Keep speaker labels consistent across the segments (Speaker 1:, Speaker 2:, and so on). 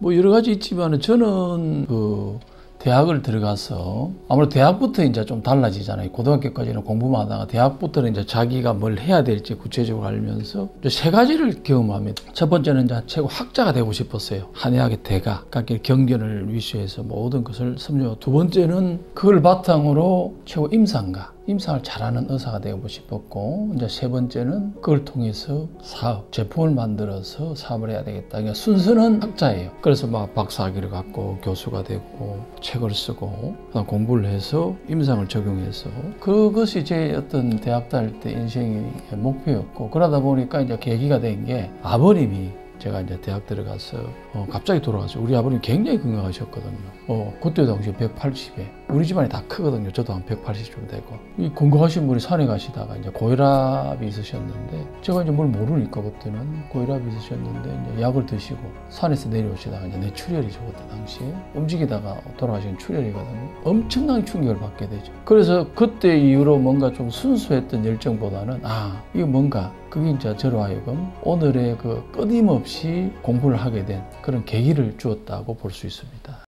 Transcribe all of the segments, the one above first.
Speaker 1: 뭐 여러 가지 있지만 저는 대학을 들어가서 아무래도 대학부터 이제 좀 달라지잖아요. 고등학교까지는 공부만 하다가 대학부터는 이제 자기가 뭘 해야 될지 구체적으로 알면서 세 가지를 경험합니다. 첫 번째는 이제 최고 학자가 되고 싶었어요. 한의학의 대가, 그러니까 경전을 위시해서 모든 것을 섭렵하고, 두 번째는 그걸 바탕으로 최고 임상가, 임상을 잘하는 의사가 되고 싶었고, 이제 세 번째는 그걸 통해서 사업, 제품을 만들어서 사업을 해야 되겠다. 그러니까 순서는 학자예요. 그래서 막 박사학위를 갖고 교수가 되고 책을 쓰고 공부를 해서 임상을 적용해서 그것이 제 어떤 대학 다닐 때 인생의 목표였고, 그러다 보니까 이제 계기가 된 게 아버님이 제가 이제 대학 들어가서 갑자기 돌아갔어요. 우리 아버님 굉장히 건강하셨거든요. 그때 당시 180에 우리 집안이 다 크거든요. 저도 한 180쯤 되고, 이 건강하신 분이 산에 가시다가 이제 고혈압이 있으셨는데, 제가 이제 뭘 모르니까 그때는 고혈압이 있으셨는데 이제 약을 드시고 산에서 내려오시다가 이제 뇌출혈이죠. 그때 당시에 움직이다가 돌아가신 출혈이거든요. 엄청나게 충격을 받게 되죠. 그래서 그때 이후로 뭔가 좀 순수했던 열정보다는 이거 뭔가, 그게 이제 저로 하여금 오늘의 그 끊임없이 공부를 하게 된 그런 계기를 주었다고 볼 수 있습니다.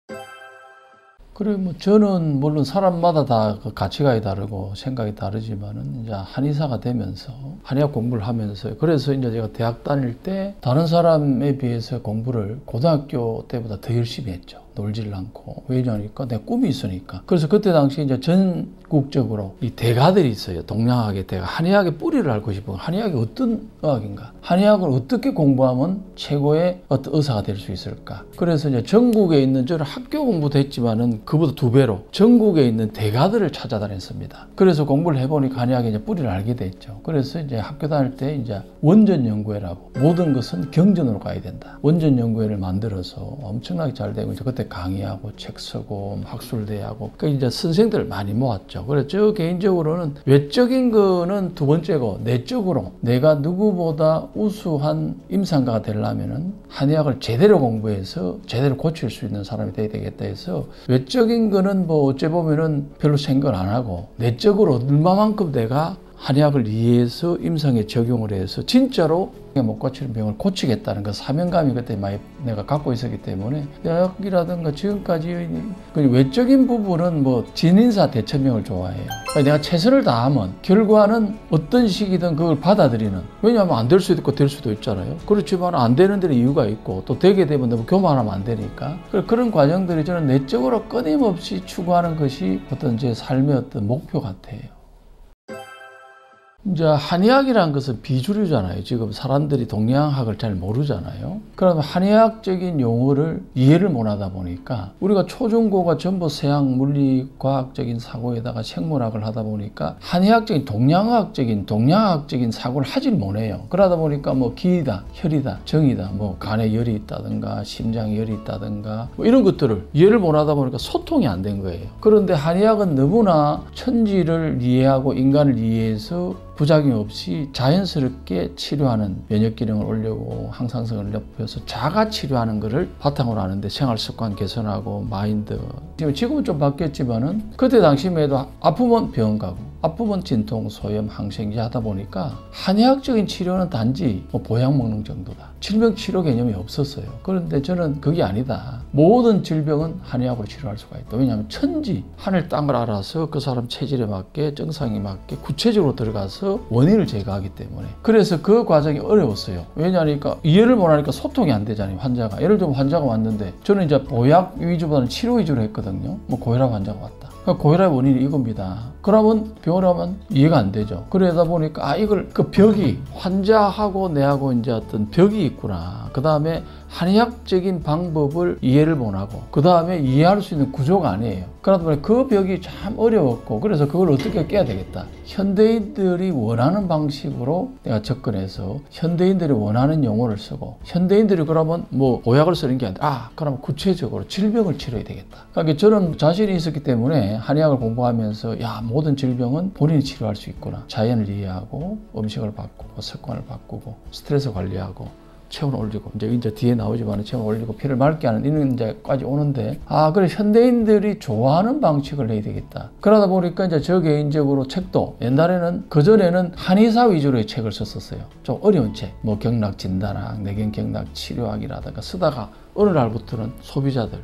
Speaker 1: 그래, 뭐 저는 물론 사람마다 다 그 가치관이 다르고 생각이 다르지만은 이제 한의사가 되면서 한의학 공부를 하면서, 그래서 이제 제가 대학 다닐 때 다른 사람에 비해서 공부를 고등학교 때보다 더 열심히 했죠. 놀지를 않고. 왜냐니까 내 꿈이 있으니까. 그래서 그때 당시 이제 전국적으로 이 대가들이 있어요. 동양학의 대가. 한의학의 뿌리를 알고 싶은, 한의학이 어떤 의학인가? 한의학을 어떻게 공부하면 최고의 어떤 의사가 될 수 있을까? 그래서 이제 전국에 있는, 저는 학교 공부도 했지만은 그보다 2배로 전국에 있는 대가들을 찾아다녔습니다. 그래서 공부를 해보니까 한의학의 이제 뿌리를 알게 됐죠. 그래서 이제 학교 다닐 때 이제 원전연구회라고, 모든 것은 경전으로 가야 된다. 원전연구회를 만들어서 엄청나게 잘 되고, 이제 그때 강의하고 책 쓰고 학술대회하고, 그 이제 선생들을 많이 모았죠. 그래서 저 개인적으로는 외적인 거는 두 번째고, 내적으로 내가 누구보다 우수한 임상가가 되려면은 한의학을 제대로 공부해서 제대로 고칠 수 있는 사람이 돼야 되겠다 해서, 외적인 거는 뭐 어째 보면은 별로 생각을 안 하고, 내적으로 얼마만큼 내가 한의학을 이해해서 임상에 적용을 해서 진짜로 못 고치는 병을 고치겠다는 그 사명감이 그때 많이 내가 갖고 있었기 때문에, 대학이라든가 지금까지 외적인 부분은 뭐 진인사 대천명을 좋아해요. 그러니까 내가 최선을 다하면 결과는 어떤 식이든 그걸 받아들이는, 왜냐하면 안 될 수도 있고 될 수도 있잖아요. 그렇지만 안 되는 데는 이유가 있고, 또 되게 되면 너무 교만하면 안 되니까, 그런 과정들이 저는 내적으로 끊임없이 추구하는 것이 어떤 제 삶의 어떤 목표 같아요. 이제 한의학이라는 것은 비주류잖아요. 지금 사람들이 동양학을 잘 모르잖아요. 그러면 한의학적인 용어를 이해를 못하다 보니까, 우리가 초중고가 전부 서양 물리과학적인 사고에다가 생물학을 하다 보니까 한의학적인 동양학적인 사고를 하질 못해요. 그러다 보니까 뭐 기이다, 혈이다, 정이다, 뭐 간에 열이 있다든가 심장에 열이 있다든가 뭐 이런 것들을 이해를 못하다 보니까 소통이 안 된 거예요. 그런데 한의학은 너무나 천지를 이해하고 인간을 이해해서 부작용 없이 자연스럽게 치료하는, 면역 기능을 올리고 항상성을 높여서 자가 치료하는 것을 바탕으로 하는데, 생활 습관 개선하고 마인드, 지금은 좀 바뀌었지만은 그때 당시만 해도 아프면 병원 가고, 아프면 진통, 소염, 항생제 하다 보니까 한의학적인 치료는 단지 뭐 보약 먹는 정도다. 질병 치료 개념이 없었어요. 그런데 저는 그게 아니다. 모든 질병은 한의학으로 치료할 수가 있다. 왜냐하면 천지, 하늘 땅을 알아서 그 사람 체질에 맞게, 정상에 맞게 구체적으로 들어가서 원인을 제거하기 때문에. 그래서 그 과정이 어려웠어요. 왜냐하니까 이해를 못하니까 소통이 안 되잖아요, 환자가. 예를 들면 환자가 왔는데, 저는 이제 보약 위주보다는 치료 위주로 했거든요. 뭐 고혈압 환자가 왔다. 고혈압 원인이 이겁니다. 그러면 병원에 가면 이해가 안 되죠. 그러다 보니까 이걸 그 벽이, 환자하고 내하고 이제 어떤 벽이 있구나. 그 다음에 한의학적인 방법을 이해를 못하고, 그 다음에 이해할 수 있는 구조가 아니에요. 그러다 보니 그 벽이 참 어려웠고, 그래서 그걸 어떻게 깨야 되겠다. 현대인들이 원하는 방식으로 내가 접근해서 현대인들이 원하는 용어를 쓰고, 현대인들이 그러면 뭐 보약을 쓰는 게 아니라 그러면 구체적으로 질병을 치료해야 되겠다. 그러니까 저는 자신이 있었기 때문에 한의학을 공부하면서 모든 질병은 본인이 치료할 수 있구나. 자연을 이해하고 음식을 바꾸고 습관을 바꾸고 스트레스 관리하고 체온을 올리고 이제 뒤에 나오지만 체온을 올리고 피를 맑게 하는 이런 이제까지 오는데 그래 현대인들이 좋아하는 방식을 해야 되겠다. 그러다 보니까 이제 저 개인적으로 책도 옛날에는 그전에는 한의사 위주로의 책을 썼었어요. 좀 어려운 책, 뭐 경락 진단학, 뇌경 경락 치료학이라든가 쓰다가 어느 날부터는 소비자들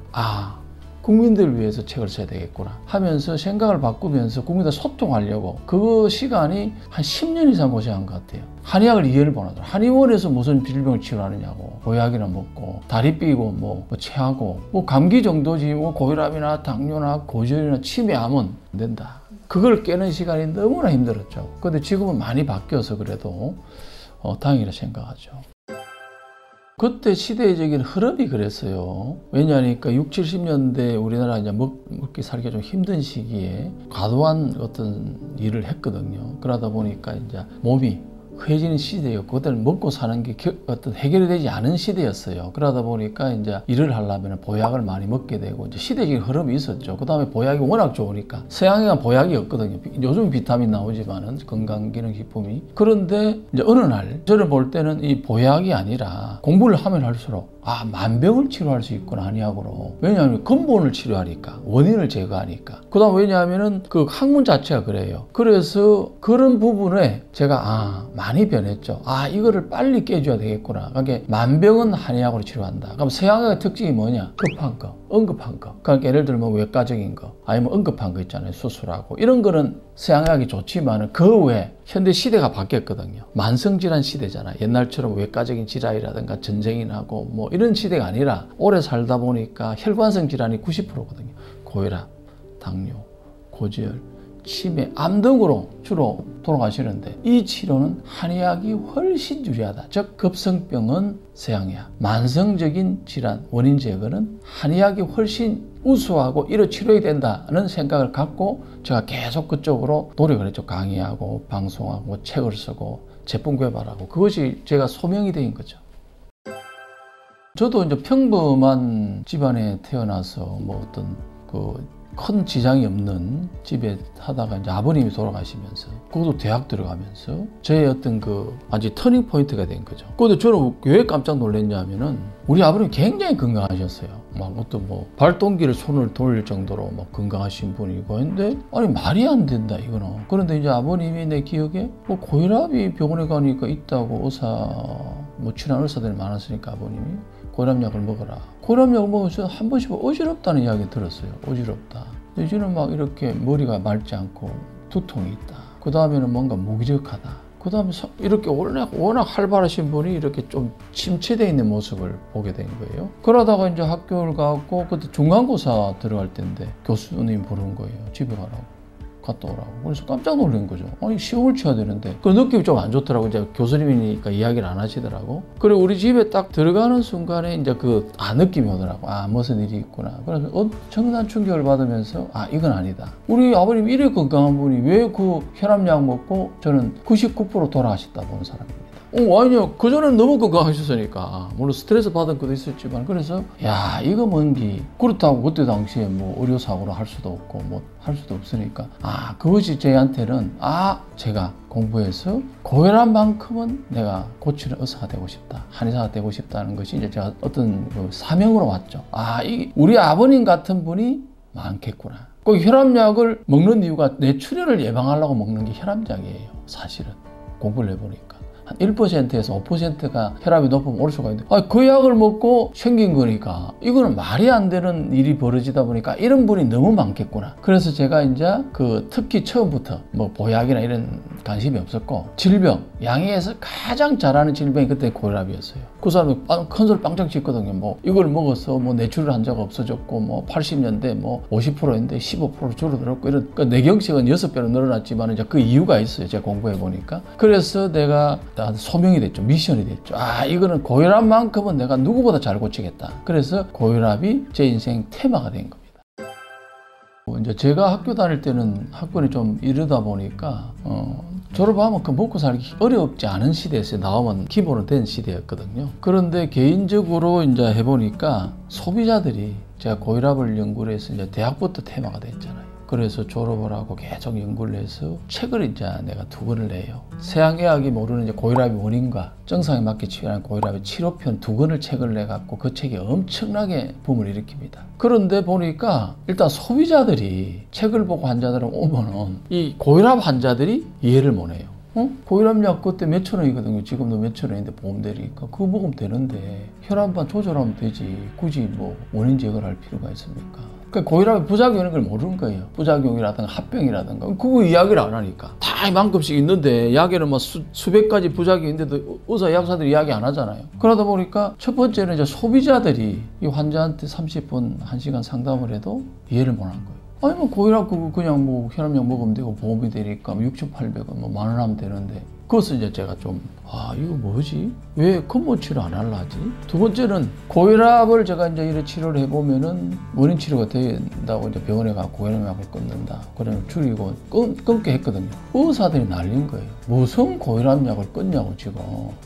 Speaker 1: 국민들을 위해서 책을 써야 되겠구나 하면서 생각을 바꾸면서 국민들 소통하려고 그 시간이 한 10년 이상 고생한 것 같아요. 한의학을 이해를 못하더라. 한의원에서 무슨 질병을 치료하느냐고 보약이나 먹고 다리 삐고 뭐 체하고 뭐 감기 정도지 뭐 고혈압이나 당뇨나 고지혈이나 치매암은 안 된다. 그걸 깨는 시간이 너무나 힘들었죠. 근데 지금은 많이 바뀌어서 그래도 다행이라 생각하죠. 그때 시대적인 흐름이 그랬어요. 왜냐하니까 60, 70년대 우리나라 이제 먹기 살기가 좀 힘든 시기에 과도한 어떤 일을 했거든요. 그러다 보니까 이제 몸이 회해지는 시대였고, 그때는 먹고 사는 게 어떤 해결이 되지 않은 시대였어요. 그러다 보니까 이제 일을 하려면 보약을 많이 먹게 되고, 이제 시대적인 흐름이 있었죠. 그 다음에 보약이 워낙 좋으니까. 서양에는 보약이 없거든요. 요즘 비타민 나오지만은 건강기능식품이. 그런데 이제 어느 날, 저를 볼 때는 이 보약이 아니라 공부를 하면 할수록 만병을 치료할 수 있구나, 한의학으로. 왜냐하면 근본을 치료하니까, 원인을 제거하니까. 그 다음 왜냐하면은 그 학문 자체가 그래요. 그래서 그런 부분에 제가 많이 변했죠. 이거를 빨리 깨줘야 되겠구나. 그러니까 만병은 한의학으로 치료한다. 그럼 서양의 특징이 뭐냐? 급한 거, 응급한 거. 그러니까 예를 들면 외과적인 거, 아니면 응급한 거 있잖아요. 수술하고. 이런 거는 서양의학이 좋지만 그 외에 현대 시대가 바뀌었거든요. 만성질환 시대잖아요. 옛날처럼 외과적인 질환이라든가 전쟁이 나고 뭐 이런 시대가 아니라 오래 살다 보니까 혈관성 질환이 90%거든요. 고혈압, 당뇨, 고지혈, 치매, 암 등으로 주로 돌아가시는데 이 치료는 한의학이 훨씬 유리하다. 즉 급성병은 서양의학, 만성적인 질환, 원인 제거는 한의학이 훨씬 우수하고 이로 치료해야 된다는 생각을 갖고 제가 계속 그쪽으로 노력을 했죠. 강의하고 방송하고 책을 쓰고 제품 개발하고 그것이 제가 소명이 된 거죠. 저도 이제 평범한 집안에 태어나서 뭐 어떤 큰 지장이 없는 집에 하다가 이제 아버님이 돌아가시면서 그것도 대학 들어가면서 저의 어떤 완전 터닝 포인트가 된 거죠. 근데 저는 왜 깜짝 놀랐냐면은 우리 아버님이 굉장히 건강하셨어요. 어떤 발동기를 손을 돌릴 정도로 건강하신 분이고 근데 말이 안 된다 이거는. 그런데 이제 아버님이 내 기억에 고혈압이 병원에 가니까 있다고 친한 의사들이 많았으니까 아버님이 고혈압약을 먹어라. 고혈압약을 먹어서 한 번씩 어지럽다는 이야기 들었어요. 어지럽다. 이제는 이렇게 머리가 맑지 않고 두통이 있다. 그 다음에는 뭔가 무기력하다. 그 다음에 이렇게 워낙 활발하신 분이 이렇게 좀 침체되어 있는 모습을 보게 된 거예요. 그러다가 이제 학교를 가고 그때 중간고사 들어갈 때인데 교수님 부른 거예요. 집에 가라고. 갔다 오라고. 그래서 깜짝 놀란 거죠. 시험을 쳐야 되는데 그 느낌이 좀 안 좋더라고. 이제 교수님이니까 이야기를 안 하시더라고. 그리고 우리 집에 딱 들어가는 순간에 이제 느낌이 오더라고. 무슨 일이 있구나. 그래서 엄청난 충격을 받으면서 이건 아니다. 우리 아버님 이래 건강한 분이 왜 혈압약 먹고 저는 99% 돌아가셨다 보는 사람입니다. 아니요. 그전에는 너무 건강하셨으니까. 물론 스트레스 받은 것도 있었지만. 그래서, 이거 뭔기. 그렇다고 그때 당시에 의료사고로 할 수도 없고, 할 수도 없으니까. 그것이 저희한테는, 제가 공부해서 고혈압만큼은 내가 고치는 의사가 되고 싶다. 한의사가 되고 싶다는 것이 이제 제가 어떤 사명으로 왔죠. 우리 아버님 같은 분이 많겠구나. 혈압약을 먹는 이유가 뇌출혈을 예방하려고 먹는 게 혈압약이에요. 사실은. 공부를 해보니까. 한 1%에서 5%가 혈압이 높으면 올 수가 있는데 그 약을 먹고 생긴 거니까 이거는 말이 안 되는 일이 벌어지다 보니까 이런 분이 너무 많겠구나. 그래서 제가 이제 특히 처음부터 보약이나 이런 관심이 없었고 질병, 양에서 가장 잘하는 질병이 그때 고혈압이었어요. 그 사람이 큰 소리 빵빵 짓거든요. 이걸 먹어서 뇌출혈 환자가 없어졌고 80년대 50%인데 15% 줄어들었고 이런 뇌경색은 6배로 늘어났지만 이제 그 이유가 있어요. 제가 공부해 보니까. 그래서 내가 소명이 됐죠. 미션이 됐죠. 이거는 고혈압만큼은 내가 누구보다 잘 고치겠다. 그래서 고혈압이 제 인생 테마가 된 겁니다. 이제 제가 학교 다닐 때는 학번이 좀 이르다 보니까 졸업하면 먹고 살기 어렵지 않은 시대에서 나오면 기본은 된 시대였거든요. 그런데 개인적으로 이제 해보니까 소비자들이 제가 고혈압을 연구를 해서 이제 대학부터 테마가 됐잖아요. 그래서 졸업을 하고 계속 연구를 해서 책을 이제 내가 2권을 내요. 세양의학이 모르는 이제 고혈압의 원인과 정상에 맞게 치료하는 고혈압의 치료편 2권을 책을 내갖고 그 책이 엄청나게 붐을 일으킵니다. 그런데 보니까 일단 소비자들이 책을 보고 환자들은 오면은 이 고혈압 환자들이 이해를 못해요. 고혈압약 그때 몇천 원이거든요. 지금도 몇천 원인데 보험되니까 그거 먹으면 되는데 혈압만 조절하면 되지 굳이 뭐 원인 제거를 할 필요가 있습니까? 그러니까 고혈압의 부작용인 걸 모르는 거예요. 부작용이라든가 합병이라든가 그거 이야기를 안 하니까 다 이만큼씩 있는데 약에는 뭐 수백 가지 부작용이 있는데도 의사 약사들이 이야기 안 하잖아요. 그러다 보니까 첫 번째는 이제 소비자들이 이 환자한테 30분 1시간 상담을 해도 이해를 못 하는 거예요. 아니 뭐 고혈압 그거 그냥 뭐 혈압약 먹으면 되고 보험이 되니까 6,800원 뭐 10,000원 하면 되는데 그것을 이제 제가 좀 이거 뭐지? 왜 근본 치료 안 하려 하지? 두 번째는 고혈압을 제가 이제 이렇게 치료를 해보면은 원인 치료가 된다고 이제 병원에 가고 고혈압약을 끊는다. 그러면 줄이고 끊게 했거든요. 의사들이 난린 거예요. 무슨 고혈압약을 끊냐고 지금.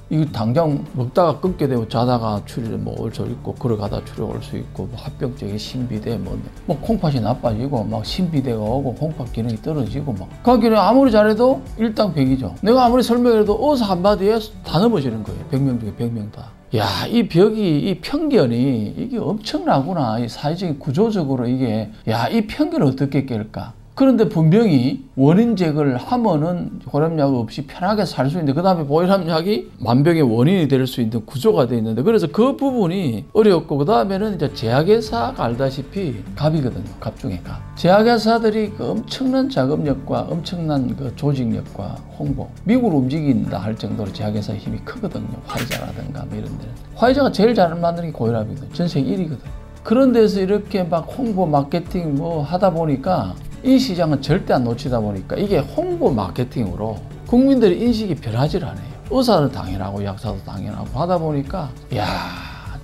Speaker 1: 이거 당장 먹다가 끊게 되고 자다가 출혈 뭐 올 수 있고 걸어가다 출혈 올 수 있고 뭐 합병증이 신비대 뭐 콩팥이 나빠지고 막 신비대가 오고 콩팥 기능이 떨어지고 막 그 기능 아무리 잘해도 일당백이죠. 내가 아무리 설명해도 의사 한마디에 다 넘어지는 거예요. 100명 중에 100명 다. 야, 이 벽이, 이 편견이 이게 엄청나구나. 이 사회적인 구조적으로 이게 이 편견을 어떻게 깰까? 그런데 분명히 원인 제거를 하면은 고혈압약 없이 편하게 살 수 있는데 그 다음에 고혈압약이 만병의 원인이 될 수 있는 구조가 되어 있는데 그래서 그 부분이 어렵고 그 다음에는 이제 제약회사가 알다시피 갑이거든요. 갑 중에 갑. 제약회사들이 그 엄청난 자금력과 엄청난 그 조직력과 홍보 미국으로 움직인다 할 정도로 제약회사의 힘이 크거든요. 화이자라든가 뭐 이런 데는. 화이자가 제일 잘 만드는 게 고혈압이거든요. 전 세계 1위거든요. 그런 데서 이렇게 막 홍보 마케팅 뭐 하다 보니까 이 시장은 절대 안 놓치다 보니까 이게 홍보 마케팅으로 국민들의 인식이 변하질 않아요. 의사는 당연하고 약사도 당연하고 하다 보니까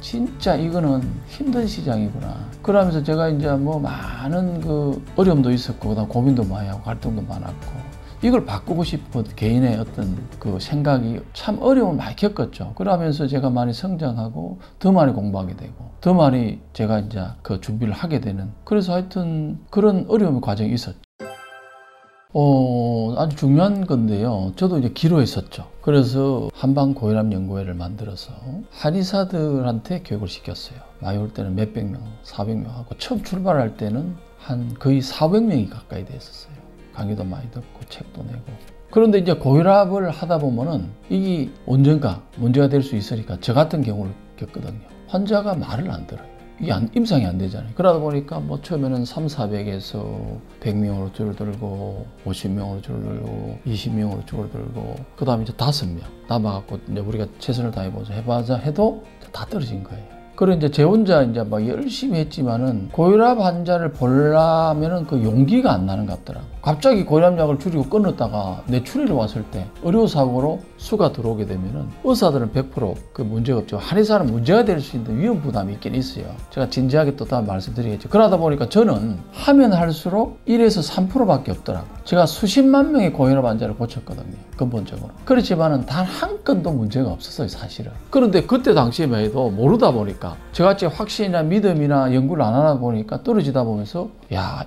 Speaker 1: 진짜 이거는 힘든 시장이구나. 그러면서 제가 이제 뭐 많은 그 어려움도 있었고 그다음 고민도 많이 하고 갈등도 많았고 이걸 바꾸고 싶은 개인의 어떤 그 생각이 참 어려움을 많이 겪었죠. 그러면서 제가 많이 성장하고 더 많이 공부하게 되고 더 많이 제가 이제 그 준비를 하게 되는 그래서 하여튼 그런 어려움의 과정이 있었죠. 아주 중요한 건데요. 저도 이제 기로했었죠. 그래서 한방고혈압 연구회를 만들어서 한의사들한테 교육을 시켰어요. 많이 올 때는 몇백 명, 400명 하고 처음 출발할 때는 한 거의 400명이 가까이 됐었어요. 강의도 많이 듣고 책도 내고. 그런데 이제 고혈압을 하다 보면은 이게 언젠가 문제가 될 수 있으니까 저 같은 경우를 겪거든요. 환자가 말을 안 들어요. 이게 임상이 안 되잖아요. 그러다 보니까 뭐 처음에는 300~400에서 100명으로 줄어들고 50명으로 줄어들고 20명으로 줄어들고 그 다음에 이제 5명 남아갖고 이제 우리가 최선을 다해보자 해봐자 해도 다 떨어진 거예요. 그래 이제 제 혼자 이제 막 열심히 했지만은 고혈압 환자를 보려면은 그 용기가 안 나는 것 같더라고. 갑자기 고혈압약을 줄이고 끊었다가 뇌출혈이 왔을 때 의료사고로 수가 들어오게 되면은 의사들은 100% 그 문제가 없죠. 한의사는 문제가 될 수 있는 위험 부담이 있긴 있어요. 제가 진지하게 또 다음 말씀드리겠죠. 그러다 보니까 저는 하면 할수록 1에서 3%밖에 없더라고. 제가 수십만 명의 고혈압 환자를 고쳤거든요. 근본적으로. 그렇지만은 단 한 건도 문제가 없었어요, 사실은. 그런데 그때 당시에만 해도 모르다 보니까 저같이 확신이나 믿음이나 연구를 안 하다 보니까 떨어지다 보면서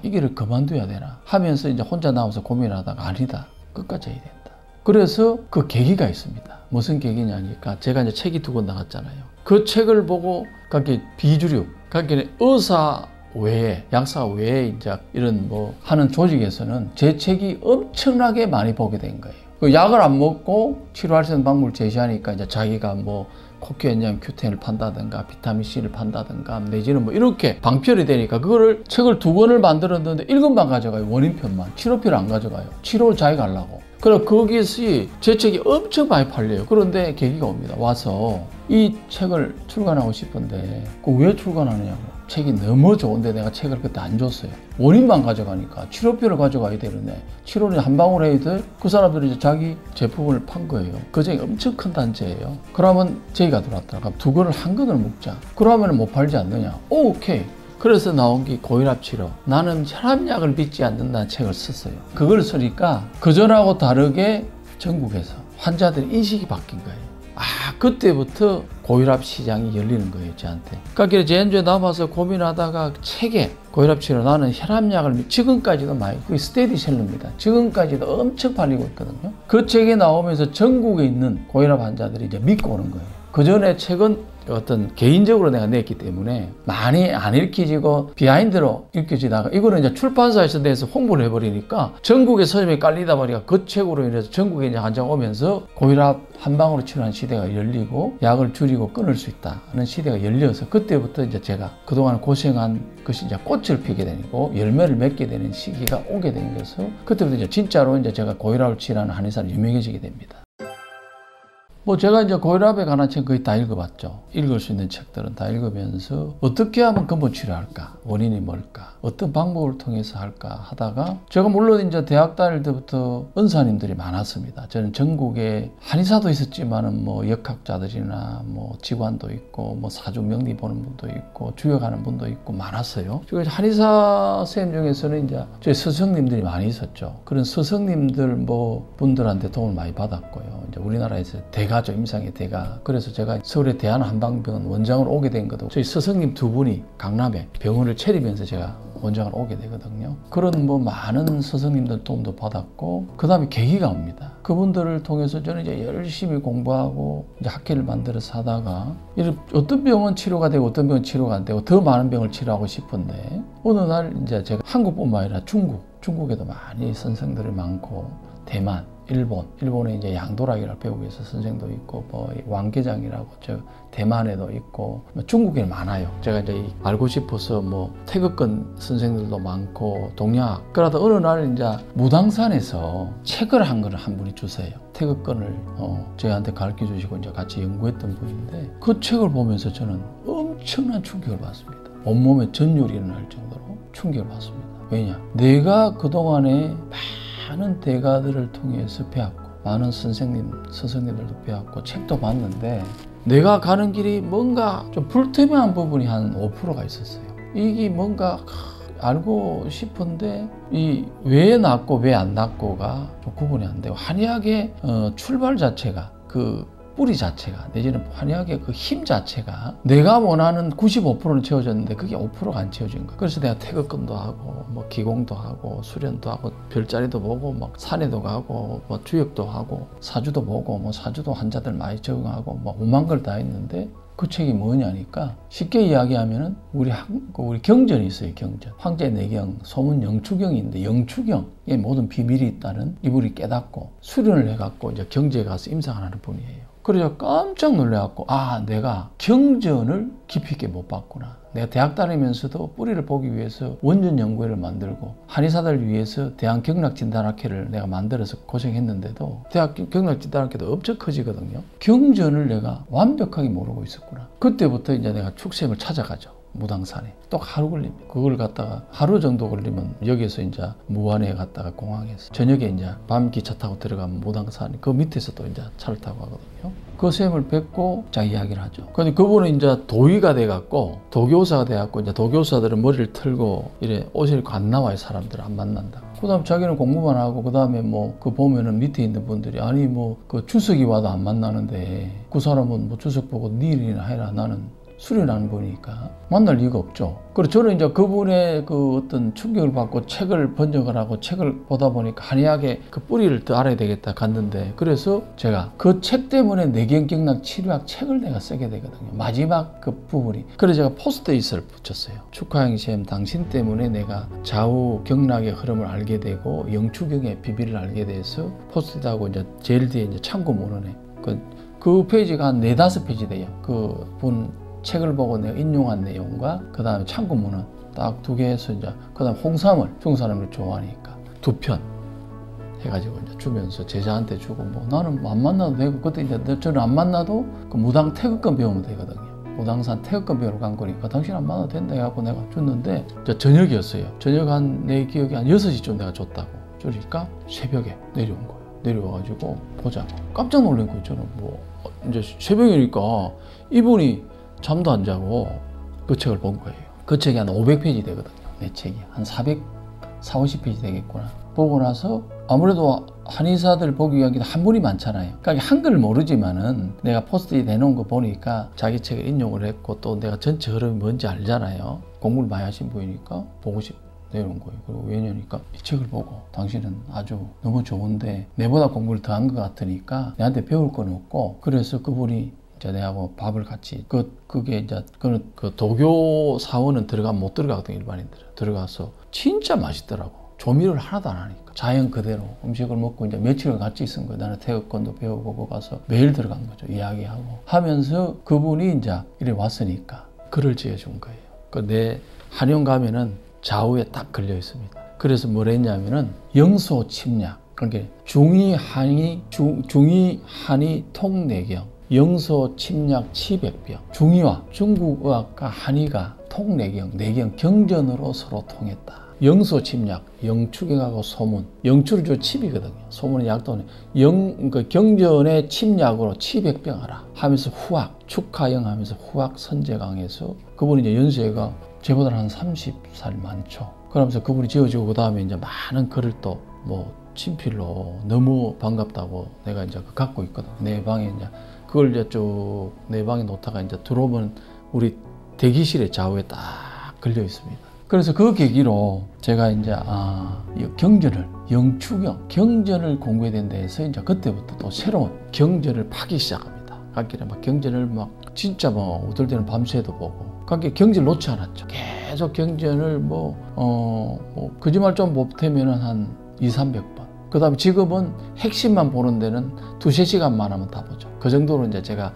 Speaker 1: 이 길을 그만둬야 되나 하면서 이제 혼자 나와서 고민하다가 아니다. 끝까지 해야 된다. 그래서 그 계기가 있습니다. 무슨 계기냐니까 제가 이제 책이 2권 나갔잖아요. 그 책을 보고 그게 비주류, 그게 의사 외에 약사 외에 이제 이런 뭐 하는 조직에서는 제 책이 엄청나게 많이 보게 된 거예요. 그 약을 안 먹고 치료할 수 있는 방법을 제시하니까 이제 자기가 뭐 코큐엔자임 Q10을 판다든가 비타민C를 판다든가 내지는 뭐 이렇게 방편이 되니까 그거를 책을 2권을 만들었는데 1권만 가져가요. 원인편만. 치료표를 안 가져가요. 치료를 자기가 하려고. 그래서 거기서 제 책이 엄청 많이 팔려요. 그런데 계기가 옵니다. 와서 이 책을 출간하고 싶은데 왜 출간하느냐고. 책이 너무 좋은데 내가 책을 그때 안 줬어요. 원인만 가져가니까 치료표를 가져가야 되는데 치료를 한 방울 해야 돼? 그 사람들이 이제 자기 제품을 판 거예요. 그중에 엄청 큰 단체예요. 그러면 제의가 들어왔더라. 2권을 한 권을 먹자. 그러면 못 팔지 않느냐? 오케이. 그래서 나온 게 고혈압 치료. 나는 혈압약을 믿지 않는다는 책을 썼어요. 그걸 쓰니까 그전하고 다르게 전국에서 환자들의 인식이 바뀐 거예요. 그때부터 고혈압 시장이 열리는 거예요, 저한테. 그러니까 제주에 남아서 고민하다가 책에 고혈압 치료, 나는 혈압약을 지금까지도 많이, 그게 스테디셀러입니다. 지금까지도 엄청 팔리고 있거든요. 그 책에 나오면서 전국에 있는 고혈압 환자들이 이제 믿고 오는 거예요. 그 전에 책은 어떤 개인적으로 내가 냈기 때문에 많이 안 읽혀지고 비하인드로 읽혀지다가 이거는 이제 출판사에서 내서 홍보를 해버리니까 전국에 서점에 깔리다 보니까 그 책으로 인해서 전국에 이제 환자가 오면서 고혈압 한 방으로 치료하는 시대가 열리고 약을 줄이고 끊을 수 있다는 시대가 열려서 그때부터 이제 제가 그동안 고생한 것이 이제 꽃을 피게 되고 열매를 맺게 되는 시기가 오게 된 것에서 그때부터 이제 진짜로 이제 제가 고혈압을 치료하는 한의사로 유명해지게 됩니다. 제가 이제 고혈압에 관한 책 거의 다 읽어봤죠. 읽을 수 있는 책들은 다 읽으면서 어떻게 하면 근본 치료할까? 원인이 뭘까? 어떤 방법을 통해서 할까? 하다가 제가 물론 이제 대학 다닐 때부터 은사님들이 많았습니다. 저는 전국에 한의사도 있었지만은 역학자들이나 직관도 있고 사주 명리 보는 분도 있고 주역하는 분도 있고 많았어요. 한의사 선생님 중에서는 이제 저희 스승님들이 많이 있었죠. 그런 스승님들 분들한테 도움을 많이 받았고요. 이제 우리나라에서 대가죠. 임상의 대가. 그래서 제가 서울의 대한한방병원 원장으로 오게 된 것도 저희 스승님 두 분이 강남에 병원을 차리면서 제가 원장을 오게 되거든요. 그런 많은 스승님들 도움도 받았고, 그 다음에 계기가 옵니다. 그분들을 통해서 저는 이제 열심히 공부하고 이제 학회를 만들어서 하다가 어떤 병은 치료가 되고 어떤 병은 치료가 안 되고 더 많은 병을 치료하고 싶은데 어느 날 이제 제가 한국뿐만 아니라 중국에도 많이 선생들이 많고 대만, 일본에 이제 양도락이라고 배우고 있어 선생도 있고 왕계장이라고 저 대만에도 있고 중국에 많아요. 제가 이제 알고 싶어서 태극권 선생들도 많고 동양. 그러다 어느 날 이제 무당산에서 책을 한 분이 주세요. 태극권을 저희한테 가르쳐 주시고 이제 같이 연구했던 분인데 그 책을 보면서 저는 엄청난 충격을 받습니다. 온몸에 전율이 일어날 정도로 충격을 받습니다. 왜냐? 내가 그동안에 많은 대가들을 통해서 배웠고 많은 스승님들도 배웠고 책도 봤는데 내가 가는 길이 뭔가 좀 불투명한 부분이 한 5%가 있었어요. 이게 뭔가 알고 싶은데 왜 낫고 왜 안 낫고가 좀 구분이 안 되고 한의학의 출발 자체가 뿌리 자체가 내지는 한의학의 힘 자체가 내가 원하는 95%는 채워졌는데 그게 5%가 안 채워진 거야. 그래서 내가 태극권도 하고 기공도 하고 수련도 하고 별자리도 보고 산에도 가고 주역도 하고 사주도 보고 사주도 환자들 많이 적응하고 5만 걸 다 했는데 그 책이 뭐냐니까 쉽게 이야기하면은 우리 경전이 있어요. 경전. 황제 내경, 소문 영추경인데 영추경에 모든 비밀이 있다는 이분이 깨닫고 수련을 해갖고 이제 경제에 가서 임상을 하는 분이에요. 그래서 깜짝 놀래갖고 내가 경전을 깊이 있게 못 봤구나. 내가 대학 다니면서도 뿌리를 보기 위해서 원전 연구회를 만들고 한의사들 위해서 대한경락진단학회를 내가 만들어서 고생했는데도 대학 경락진단학회도 엄청 커지거든요. 경전을 내가 완벽하게 모르고 있었구나. 그때부터 이제 내가 축생을 찾아가죠. 무당산에 또 하루 걸립니다. 그걸 갖다가 하루 정도 걸리면 여기서 이제 무안에 갔다가 공항에서 저녁에 이제 밤 기차 타고 들어가면 무당산 그 밑에서 또 이제 차를 타고 가거든요. 그 쌤을 뵙고 자 이야기를 하죠. 근데 그분은 이제 도의가 돼갖고 도교사가 돼갖고 이제 도교사들은 머리를 틀고 이래 옷을 입고 안 나와요. 사람들 안 만난다. 그다음 자기는 공부만 하고 그다음에 그 보면은 밑에 있는 분들이 그 주석이 와도 안 만나는데 그 사람은 주석 보고 네 일이나 해라. 나는 수련하는 분이니까 만날 이유가 없죠. 그래서 저는 이제 그분의 어떤 충격을 받고 책을 번역을 하고 책을 보다 보니까 한의학의 뿌리를 더 알아야 되겠다 갔는데 그래서 제가 그 책 때문에 내경경락 치료학 책을 내가 쓰게 되거든요. 마지막 부분이. 그래서 제가 포스트잇을 붙였어요. 축하행 쌤 당신 때문에 내가 좌우 경락의 흐름을 알게 되고 영추경의 비밀을 알게 돼서 포스트잇하고 이제 제일 뒤에 이제 참고 문헌에 그 페이지가 한 4-5페이지 돼요. 그분 책을 보고 내가 인용한 내용과 그 다음에 참고문은 딱 2개 해서 이제 그 다음 홍삼을 중국 사람들이 좋아하니까 2편 해가지고 이제 주면서 제자한테 주고 나는 안 만나도 되고 그때 이제 저는 안 만나도 그 무당 태극권 배우면 되거든요. 무당산 태극권 배우러 간 거니까 당신 안 만나도 된다 해갖고 내가 줬는데 저녁이었어요. 저녁 내 기억에 한 6시쯤 내가 줬다고 주니까 새벽에 내려온 거예요. 내려와가지고 보자고 깜짝 놀란 거예요. 저는 이제 새벽이니까 이분이 잠도 안 자고 그 책을 본 거예요. 그 책이 한 500페이지 되거든요. 내 책이 한 450페이지 되겠구나. 보고 나서 아무래도 한의사들 보기 위한 게 한 분이 많잖아요. 그러니까 한글을 모르지만은 내가 포스트잇 내놓은 거 보니까 자기 책에 인용을 했고 또 내가 전체 흐름이 뭔지 알잖아요. 공부를 많이 하신 분이니까 보고 싶 내놓은 거예요. 그리고 왜냐니까 이 책을 보고 당신은 아주 너무 좋은데 내보다 공부를 더 한 것 같으니까 내한테 배울 건 없고, 그래서 그분이 이제 내하고 밥을 같이 그게 이제 그 도교 사원은 못 들어가거든요. 일반인들은 들어가서 진짜 맛있더라고. 조미료를 하나도 안 하니까 자연 그대로 음식을 먹고 이제 며칠을 같이 있은 거예요. 나는 태극권도 배우고 거기 가서 매일 들어간 거죠. 이야기하고 하면서 그분이 이제 이래 왔으니까 글을 지어준 거예요. 내 한의원 가면은 좌우에 딱 걸려 있습니다. 그래서 뭘 했냐면은 영소 침략, 그러니까 중의 한의 통내경, 영소 침략 치백병, 중의와 중국의학과 한의가 통내경, 내경 경전으로 서로 통했다. 영소 침략, 영추경하고 소문, 영추를 저 칩이거든요. 소문은 약도네. 그 경전의 침략으로 치백병하라 하면서 후학, 축하영 하면서 후학 선제강에서 그분이 이제 연세가 제보다 한 30살 많죠. 그러면서 그분이 지어주고 그 다음에 이제 많은 글을 또 뭐 친필로 너무 반갑다고 내가 이제 갖고 있거든. 내 방에 이제 그걸 이제 쭉 내 방에 놓다가 이제 들어오면 우리 대기실에 좌우에 딱 걸려 있습니다. 그래서 그 계기로 제가 이제 경전을 영추경 경전을 공부해야 된다 해서 이제 그때부터 또 새로운 경전을 파기 시작합니다. 가길에 막 경전을 막 진짜 뭐 어떨 때는 밤새도 보고. 그러니까 경전을 놓지 않았죠. 계속 경전을 거짓말 좀 못하면 한 200~300번. 그 다음에 지금은 핵심만 보는 데는 2~3시간만 하면 다 보죠. 그 정도로 이제 제가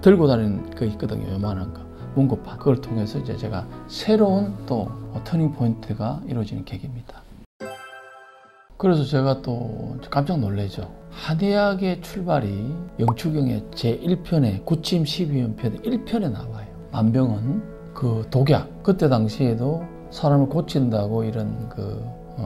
Speaker 1: 들고 다니는 거 있거든요. 요만한 거. 문고판. 그걸 통해서 이제 제가 새로운 또 터닝 포인트가 이루어지는 계기입니다. 그래서 제가 또 깜짝 놀라죠. 한의학의 출발이 영추경의 제1편에 구침 12연편 1편에 나와요. 만병은 그 독약, 그때 당시에도 사람을 고친다고 이런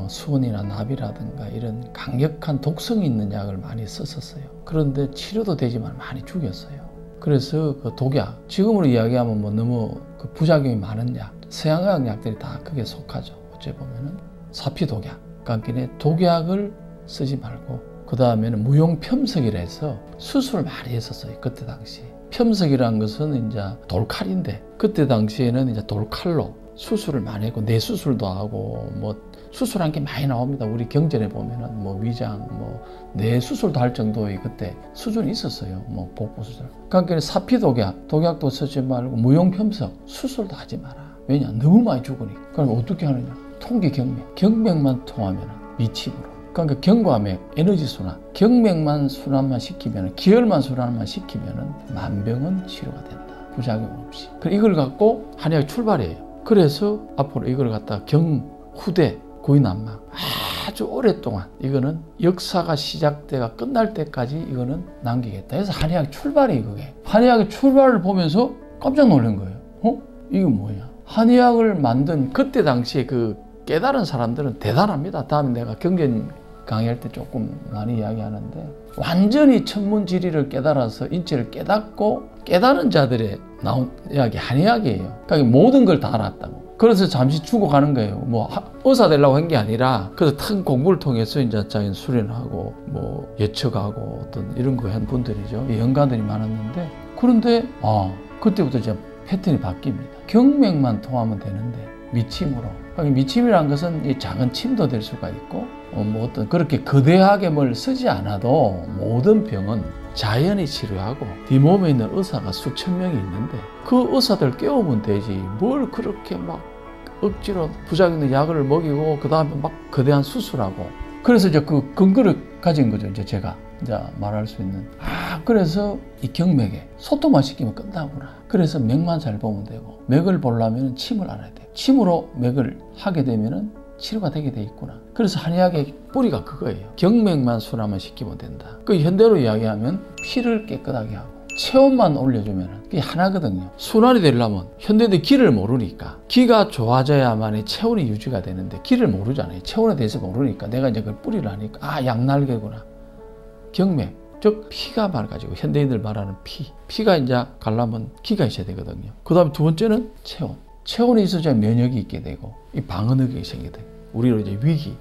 Speaker 1: 수은이나 나비라든가 이런 강력한 독성이 있는 약을 많이 썼었어요. 그런데 치료도 되지만 많이 죽였어요. 그래서 그 독약, 지금으로 이야기하면 뭐 너무 그 부작용이 많은 약, 서양의학 약들이 다 그게 속하죠. 어째 보면은 사피독약, 그러니까 독약을 쓰지 말고 그 다음에는 무용편석이라 해서 수술을 많이 했었어요. 그때 당시에. 편석이라는 것은 이제 돌칼인데 그때 당시에는 이제 돌칼로 수술을 많이 했고 뇌수술도 하고 뭐 수술한 게 많이 나옵니다. 우리 경전에 보면은 뭐 위장, 뭐 뇌수술도 할 정도의 그때 수준이 있었어요. 뭐 복부 수술. 그러니까 사피독약, 독약도 쓰지 말고 무용편석, 수술도 하지 마라. 왜냐? 너무 많이 죽으니까. 그럼 어떻게 하느냐? 통기경맥, 경맥만 통하면 미침으로. 그러니까 경과맥, 에너지 순환, 경맥만 순환만 시키면, 기혈만 순환만 시키면 만병은 치료가 된다. 부작용 없이. 이걸 갖고 한의학이 출발해요. 그래서 앞으로 이걸 갖다가 후대, 구인안막 아주 오랫동안 이거는 역사가 시작돼가 끝날 때까지 이거는 남기겠다. 그래서 한의학의 출발이 그게. 한의학의 출발을 보면서 깜짝 놀란 거예요. 이게 뭐냐? 한의학을 만든 그때 당시에 그 깨달은 사람들은 대단합니다. 다음에 내가 경전 강의할 때 조금 많이 이야기하는데 완전히 천문지리를 깨달아서 인체를 깨닫고 깨달은 자들의 나온 이야기 한의학이에요. 그러니까 모든 걸 다 알았다고. 그래서 잠시 죽어가는 거예요. 뭐 의사 되려고 한 게 아니라 그래서 큰 공부를 통해서 이제 자기는 수련하고 뭐 예측하고 어떤 이런 거 한 분들이죠. 연가들이 많았는데 그런데 그때부터 이제 패턴이 바뀝니다. 경맥만 통하면 되는데 미침으로. 그러니까 미침이라는 것은 이 작은 침도 될 수가 있고 뭐 어떤 그렇게 거대하게 뭘 쓰지 않아도 모든 병은 자연이 치료하고 네 몸에 있는 의사가 수천 명이 있는데 그 의사들 깨우면 되지 뭘 그렇게 막 억지로 부작용 있는 약을 먹이고 그 다음에 막 거대한 수술하고. 그래서 이제 그 근거를 가진 거죠. 이제 제가 이제 말할 수 있는. 그래서 이 경맥에 소통만 시키면 끝나구나. 그래서 맥만 잘 보면 되고 맥을 보려면 침을 알아야 돼요. 침으로 맥을 하게 되면은 치료가 되게 돼 있구나. 그래서 한의학의 뿌리가 그거예요. 경맥만 순환만 시키면 된다. 그 현대로 이야기하면 피를 깨끗하게 하고 체온만 올려주면 그게 하나거든요. 순환이 되려면 현대인들이 기를 모르니까 기가 좋아져야만이 체온이 유지가 되는데 기를 모르잖아요. 체온에 대해서 모르니까 내가 이제 그걸 뿌리를 하니까 양날개구나. 경맥, 즉 피가 맑아지고 현대인들 말하는 피가 이제 가려면 기가 있어야 되거든요. 그 다음에 두 번째는 체온이 있어야 면역이 있게 되고 이 방어능력이 생기게 돼요. 우리로 이제 위기,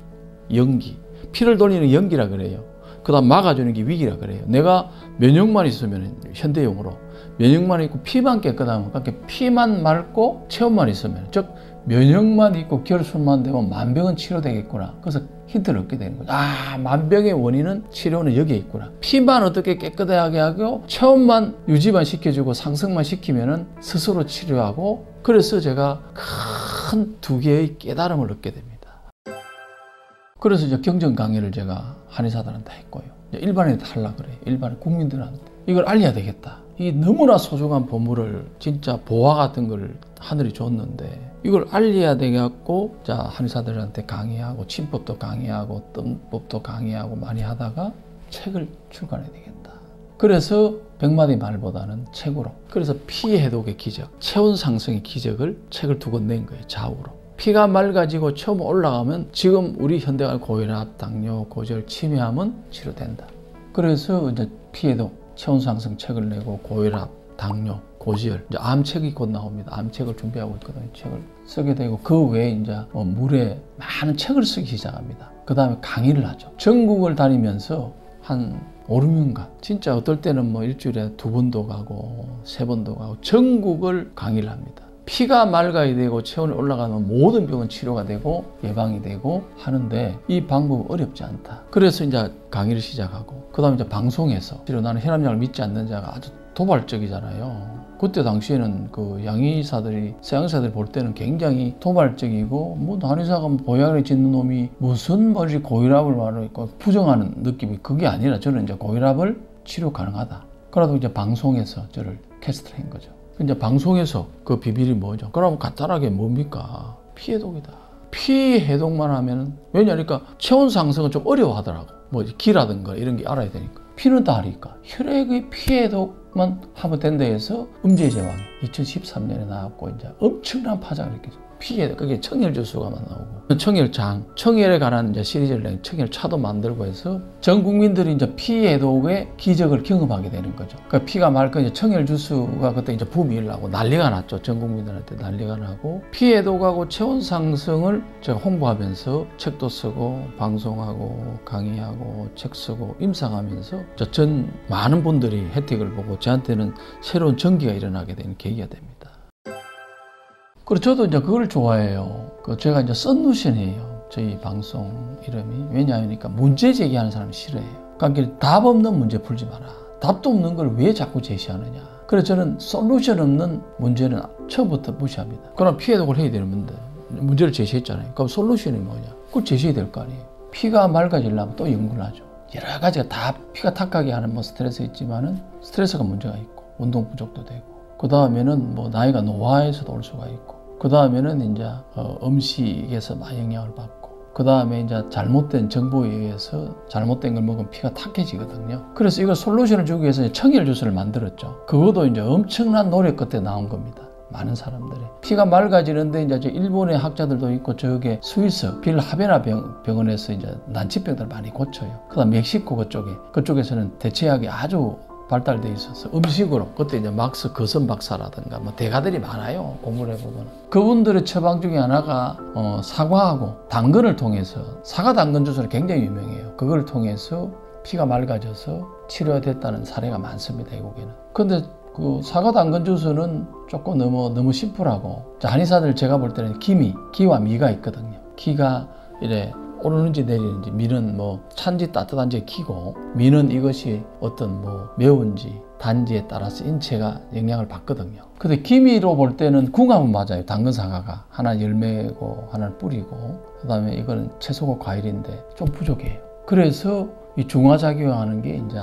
Speaker 1: 연기, 피를 돌리는 연기라 그래요. 그다음 막아주는 게 위기라 그래요. 내가 면역만 있으면 현대용으로 면역만 있고 피만 깨끗하면 그렇게 피만 맑고 체온만 있으면 즉 면역만 있고 결손만 되면 만병은 치료되겠구나. 그래서 힌트를 얻게 되는 거죠. 아, 만병의 원인은 치료는 여기에 있구나. 피만 어떻게 깨끗하게 하고 체온만 유지만 시켜주고 상승만 시키면은 스스로 치료하고 그래서 제가 큰 두 개의 깨달음을 얻게 됩니다. 그래서 이제 경전 강의를 제가 한의사들한테 했고요. 일반인한테 하려고 그래요. 일반 국민들한테. 이걸 알려야 되겠다. 이 너무나 소중한 보물을 진짜 보화 같은 걸 하늘이 줬는데 이걸 알려야 되겠고 자 한의사들한테 강의하고 침법도 강의하고 뜸법도 강의하고 많이 하다가 책을 출간해야 되겠다. 그래서 100마디 말보다는 책으로 그래서 피 해독의 기적, 체온 상승의 기적을 책을 두 권 낸 거예요. 좌우로. 피가 맑아지고 체온이 올라가면 지금 우리 현대가 고혈압, 당뇨, 고지혈, 치매하면 치료된다. 그래서 이제 피 해독, 체온 상승 책을 내고 고혈압, 당뇨, 고지혈, 이제 암책이 곧 나옵니다. 암책을 준비하고 있거든요. 책을 쓰게 되고 그 외에 이제 물에 많은 책을 쓰기 시작합니다. 그 다음에 강의를 하죠. 전국을 다니면서 한 5, 6년간 진짜 어떨 때는 뭐 일주일에 2번도 가고 3번도 가고 전국을 강의를 합니다. 피가 맑아야 되고 체온이 올라가면 모든 병은 치료가 되고 예방이 되고 하는데 이 방법은 어렵지 않다. 그래서 이제 강의를 시작하고 그 다음에 이제 방송에서 나는 혈압약을 믿지 않는 자가 아주 도발적이잖아요. 그때 당시에는 그 양의사들이 서양사들이 볼 때는 굉장히 도발적이고 뭐 한의사가 보약을 짓는 놈이 무슨 뭐지 고혈압을 말하고 부정하는 느낌이 그게 아니라 저는 이제 고혈압을 치료 가능하다. 그래도 이제 방송에서 저를 캐스트를 한 거죠. 이제 방송에서 그 비밀이 뭐죠? 그럼 간단하게 뭡니까? 피해독이다. 피해독만 하면 왜냐니까 체온 상승은 좀 어려워하더라고. 뭐 기라든가 이런 게 알아야 되니까. 피는 다 하니까 혈액의 피해독만 하면 된다 해서 음제제왕이 2013년에 나왔고 이제 엄청난 파장을 일으켰죠. 피해 그게 청열주스가 나오고 청열장, 청열에 관한 이제 시리즈를 낸 청열차도 만들고 해서 전 국민들이 이제 피해독의 기적을 경험하게 되는 거죠. 그러니까 피가 맑고 이제 청열주스가 그때 이제 붐이 일어나고 난리가 났죠. 전 국민들한테 난리가 나고 피해독하고 체온 상승을 제가 홍보하면서 책도 쓰고 방송하고 강의하고 책 쓰고 임상하면서 전 많은 분들이 혜택을 보고 저한테는 새로운 전기가 일어나게 되는 계기가 됩니다. 그리고 저도 이제 그걸 좋아해요. 제가 이제 썬루션이에요. 저희 방송 이름이. 왜냐하니까 문제 제기하는 사람이 싫어해요. 그러니까 답 없는 문제 풀지 마라. 답도 없는 걸 왜 자꾸 제시하느냐. 그래서 저는 솔루션 없는 문제는 처음부터 무시합니다. 그럼 피해독을 해야 되는 문제를 제시했잖아요. 그럼 솔루션이 뭐냐. 그걸 제시해야 될 거 아니에요. 피가 맑아지려면 또 연구를 하죠. 여러 가지가 다 피가 탁하게 하는 뭐 스트레스 있지만은 스트레스가 문제가 있고 운동 부족도 되고 그 다음에는 뭐 나이가 노화에서도 올 수가 있고 그 다음에는 이제 음식에서 많이 영향을 받고 그 다음에 이제 잘못된 정보에 의해서 잘못된 걸 먹으면 피가 탁해지거든요. 그래서 이걸 솔루션을 주기 위해서 청열 주스를 만들었죠. 그것도 이제 엄청난 노력 끝에 나온 겁니다. 많은 사람들이 피가 맑아지는데 이제 일본의 학자들도 있고 저게 스위스 빌하베나 병원에서 이제 난치병들 많이 고쳐요. 그다음 멕시코 그쪽에서는 대체약이 아주 발달돼 있어서 음식으로 그때 이제 막스 거선 박사라든가 뭐 대가들이 많아요. 공부를 해보면 그분들의 처방 중에 하나가 사과하고 당근을 통해서 사과 당근 주스는 굉장히 유명해요. 그걸 통해서 피가 맑아져서 치료됐다는 사례가 많습니다. 외국에는. 근데 그 사과 당근 주스는 조금 너무 심플하고 한의사들 제가 볼 때는 기와 미가 있거든요. 기가 이래 오르는지 내리는지 미는 뭐 찬지 따뜻한지에 기고 미는 이것이 어떤 뭐 매운지 단지에 따라서 인체가 영향을 받거든요. 근데 기미로 볼 때는 궁합은 맞아요. 당근 사과가 하나 열매고 하나는 뿌리고 그다음에 이거는 채소고 과일인데 좀 부족해요. 그래서 이 중화작용하는 게 이제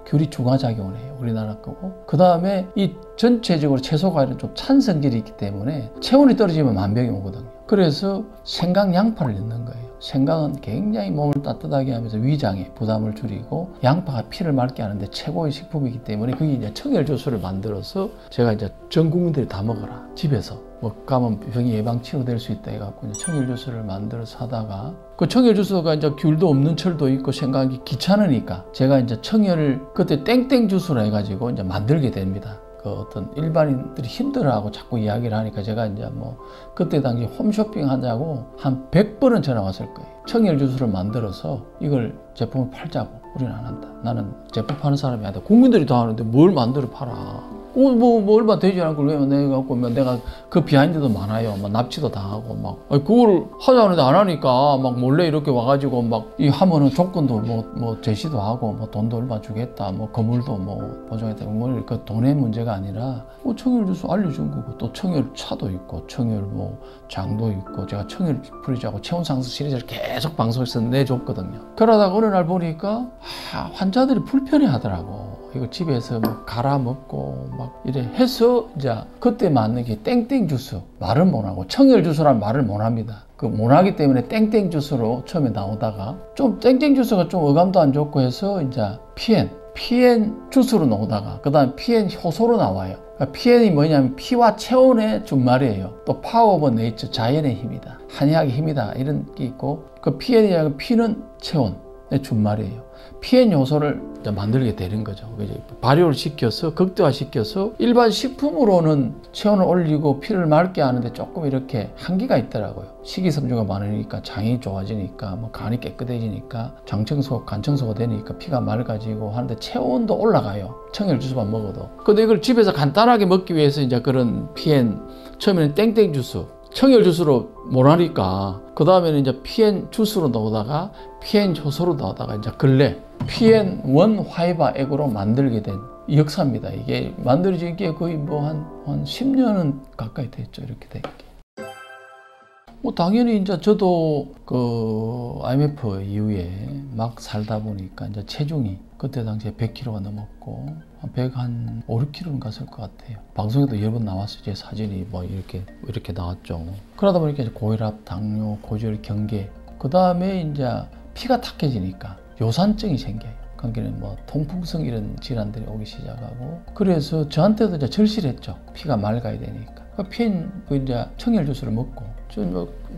Speaker 1: 귤이 중화작용을 해요. 우리나라 거고. 그 다음에 이 전체적으로 채소 과일은 좀 찬 성질이 있기 때문에 체온이 떨어지면 만병이 오거든요. 그래서 생강 양파를 넣는 거예요. 생강은 굉장히 몸을 따뜻하게 하면서 위장에 부담을 줄이고 양파가 피를 맑게 하는데 최고의 식품이기 때문에 그게 이제 청열 주스를 만들어서 제가 이제 전 국민들이 다 먹어라. 집에서 뭐 가면 병이 예방 치료될 수 있다 해갖고 이제 청열 주스를 만들어서 하다가 그 청열 주스가 이제 귤도 없는 철도 있고 생각이 귀찮으니까 제가 이제 청열을 그때 땡땡 주스로 해가지고 이제 만들게 됩니다. 그 어떤 일반인들이 힘들어하고 자꾸 이야기를 하니까 제가 이제 뭐 그때 당시 홈쇼핑 하자고 한 100번은 전화 왔을 거예요. 청열 주스를 만들어서 이걸 제품을 팔자고. 우리는 안 한다. 나는 제품 파는 사람이 아니다. 국민들이 다 하는데 뭘 만들어 팔아. 뭐 얼마 되지 않을 걸 왜 내가 갖고 내가 그 비하인드도 많아요. 막 납치도 당하고 막 그걸 하자는데 안 하니까 막 몰래 이렇게 와가지고 막 이 하면은 조건도 뭐 제시도 하고 뭐 돈도 얼마 주겠다. 뭐 건물도 뭐 보증했다. 뭐 그 돈의 문제가 아니라 뭐 청열 주소 알려준 거고 또 청열 차도 있고 청열 뭐 장도 있고 제가 청열 프리즈하고 체온 상승 시리즈를 계속 방송에서 내줬거든요. 그러다가 어느 날 보니까 환자들이 불편해 하더라고. 이거 집에서 뭐 갈아 먹고 막 이래 해서 이제 그때 맞는 게 땡땡 주스 말은 못하고 청열 주스란 말을 못합니다. 그 못하기 때문에 땡땡 주스로 처음에 나오다가 좀 땡땡 주스가 좀 어감도 안 좋고 해서 이제 PN 주스로 나오다가 그 다음 PN 효소로 나와요. 그러니까 PN이 뭐냐면 피와 체온의 준말이에요. 또 파워 오브 네이처 자연의 힘이다. 한의학의 힘이다. 이런 게 있고 그 PN이라는 P는 체온의 준말이에요. PN 요소를 만들게 되는 거죠. 발효를 시켜서 극대화시켜서 일반 식품으로는 체온을 올리고 피를 맑게 하는데 조금 이렇게 한계가 있더라고요. 식이섬유가 많으니까 장이 좋아지니까 뭐 간이 깨끗해지니까 장청소, 간청소가 되니까 피가 맑아지고 하는데 체온도 올라가요. 청열 주스만 먹어도. 근데 이걸 집에서 간단하게 먹기 위해서 이제 그런 PN 처음에는 땡땡 주스 청열 주스로 못하니까 그 다음에는 이제 PN 주스로 나오다가 PN 효소로 나오다가 이제 근래 PN1 화이바 액으로 만들게 된 역사입니다. 이게 만들어진 게 거의 뭐 한 10년은 가까이 됐죠. 이렇게 된 게. 뭐 당연히 이제 저도 그 IMF 이후에 막 살다 보니까 이제 체중이 그때 당시에 100kg가 넘었고 한 5, 6kg는 갔을 것 같아요. 방송에도 여러 번 나왔어요. 제 사진이 뭐 이렇게 나왔죠. 그러다 보니까 이제 고혈압, 당뇨, 고지혈, 경계 그 다음에 이제 피가 탁해지니까 요산증이 생겨요. 관계는 뭐 통풍성 이런 질환들이 오기 시작하고 그래서 저한테도 이제 절실했죠. 피가 맑아야 되니까. PN 이제 청열 주스를 먹고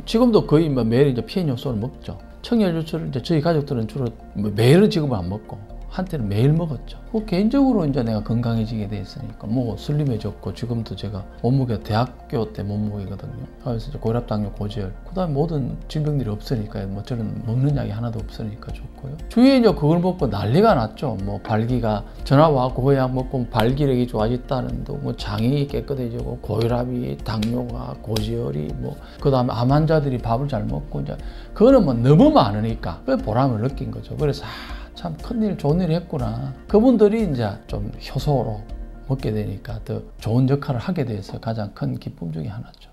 Speaker 1: 지금도 거의 뭐 매일 이제 PN 요소를 먹죠. 청열 주스를 이제 저희 가족들은 주로 매일은 지금은 안 먹고 한때는 매일 먹었죠. 개인적으로 이제 내가 건강해지게 됐으니까 뭐 슬림해졌고 지금도 제가 몸무게 대학교 때 몸무게거든요. 그래서 이제 고혈압, 당뇨, 고지혈 그다음에 모든 질병들이 없으니까 뭐 저는 먹는 약이 하나도 없으니까 좋고요. 주위에 이제 그걸 먹고 난리가 났죠. 뭐 발기가 전화 와갖고 그 약 먹고 발기력이 좋아졌다는 둥, 뭐 장이 깨끗해지고 고혈압이, 당뇨가, 고지혈이 뭐 그다음에 암 환자들이 밥을 잘 먹고 이제 그거는 뭐 너무 많으니까 그 보람을 느낀 거죠. 그래서 참 큰일 좋은 일 했구나. 그분들이 이제 좀 효소로 먹게 되니까 더 좋은 역할을 하게 돼서 가장 큰 기쁨 중에 하나죠.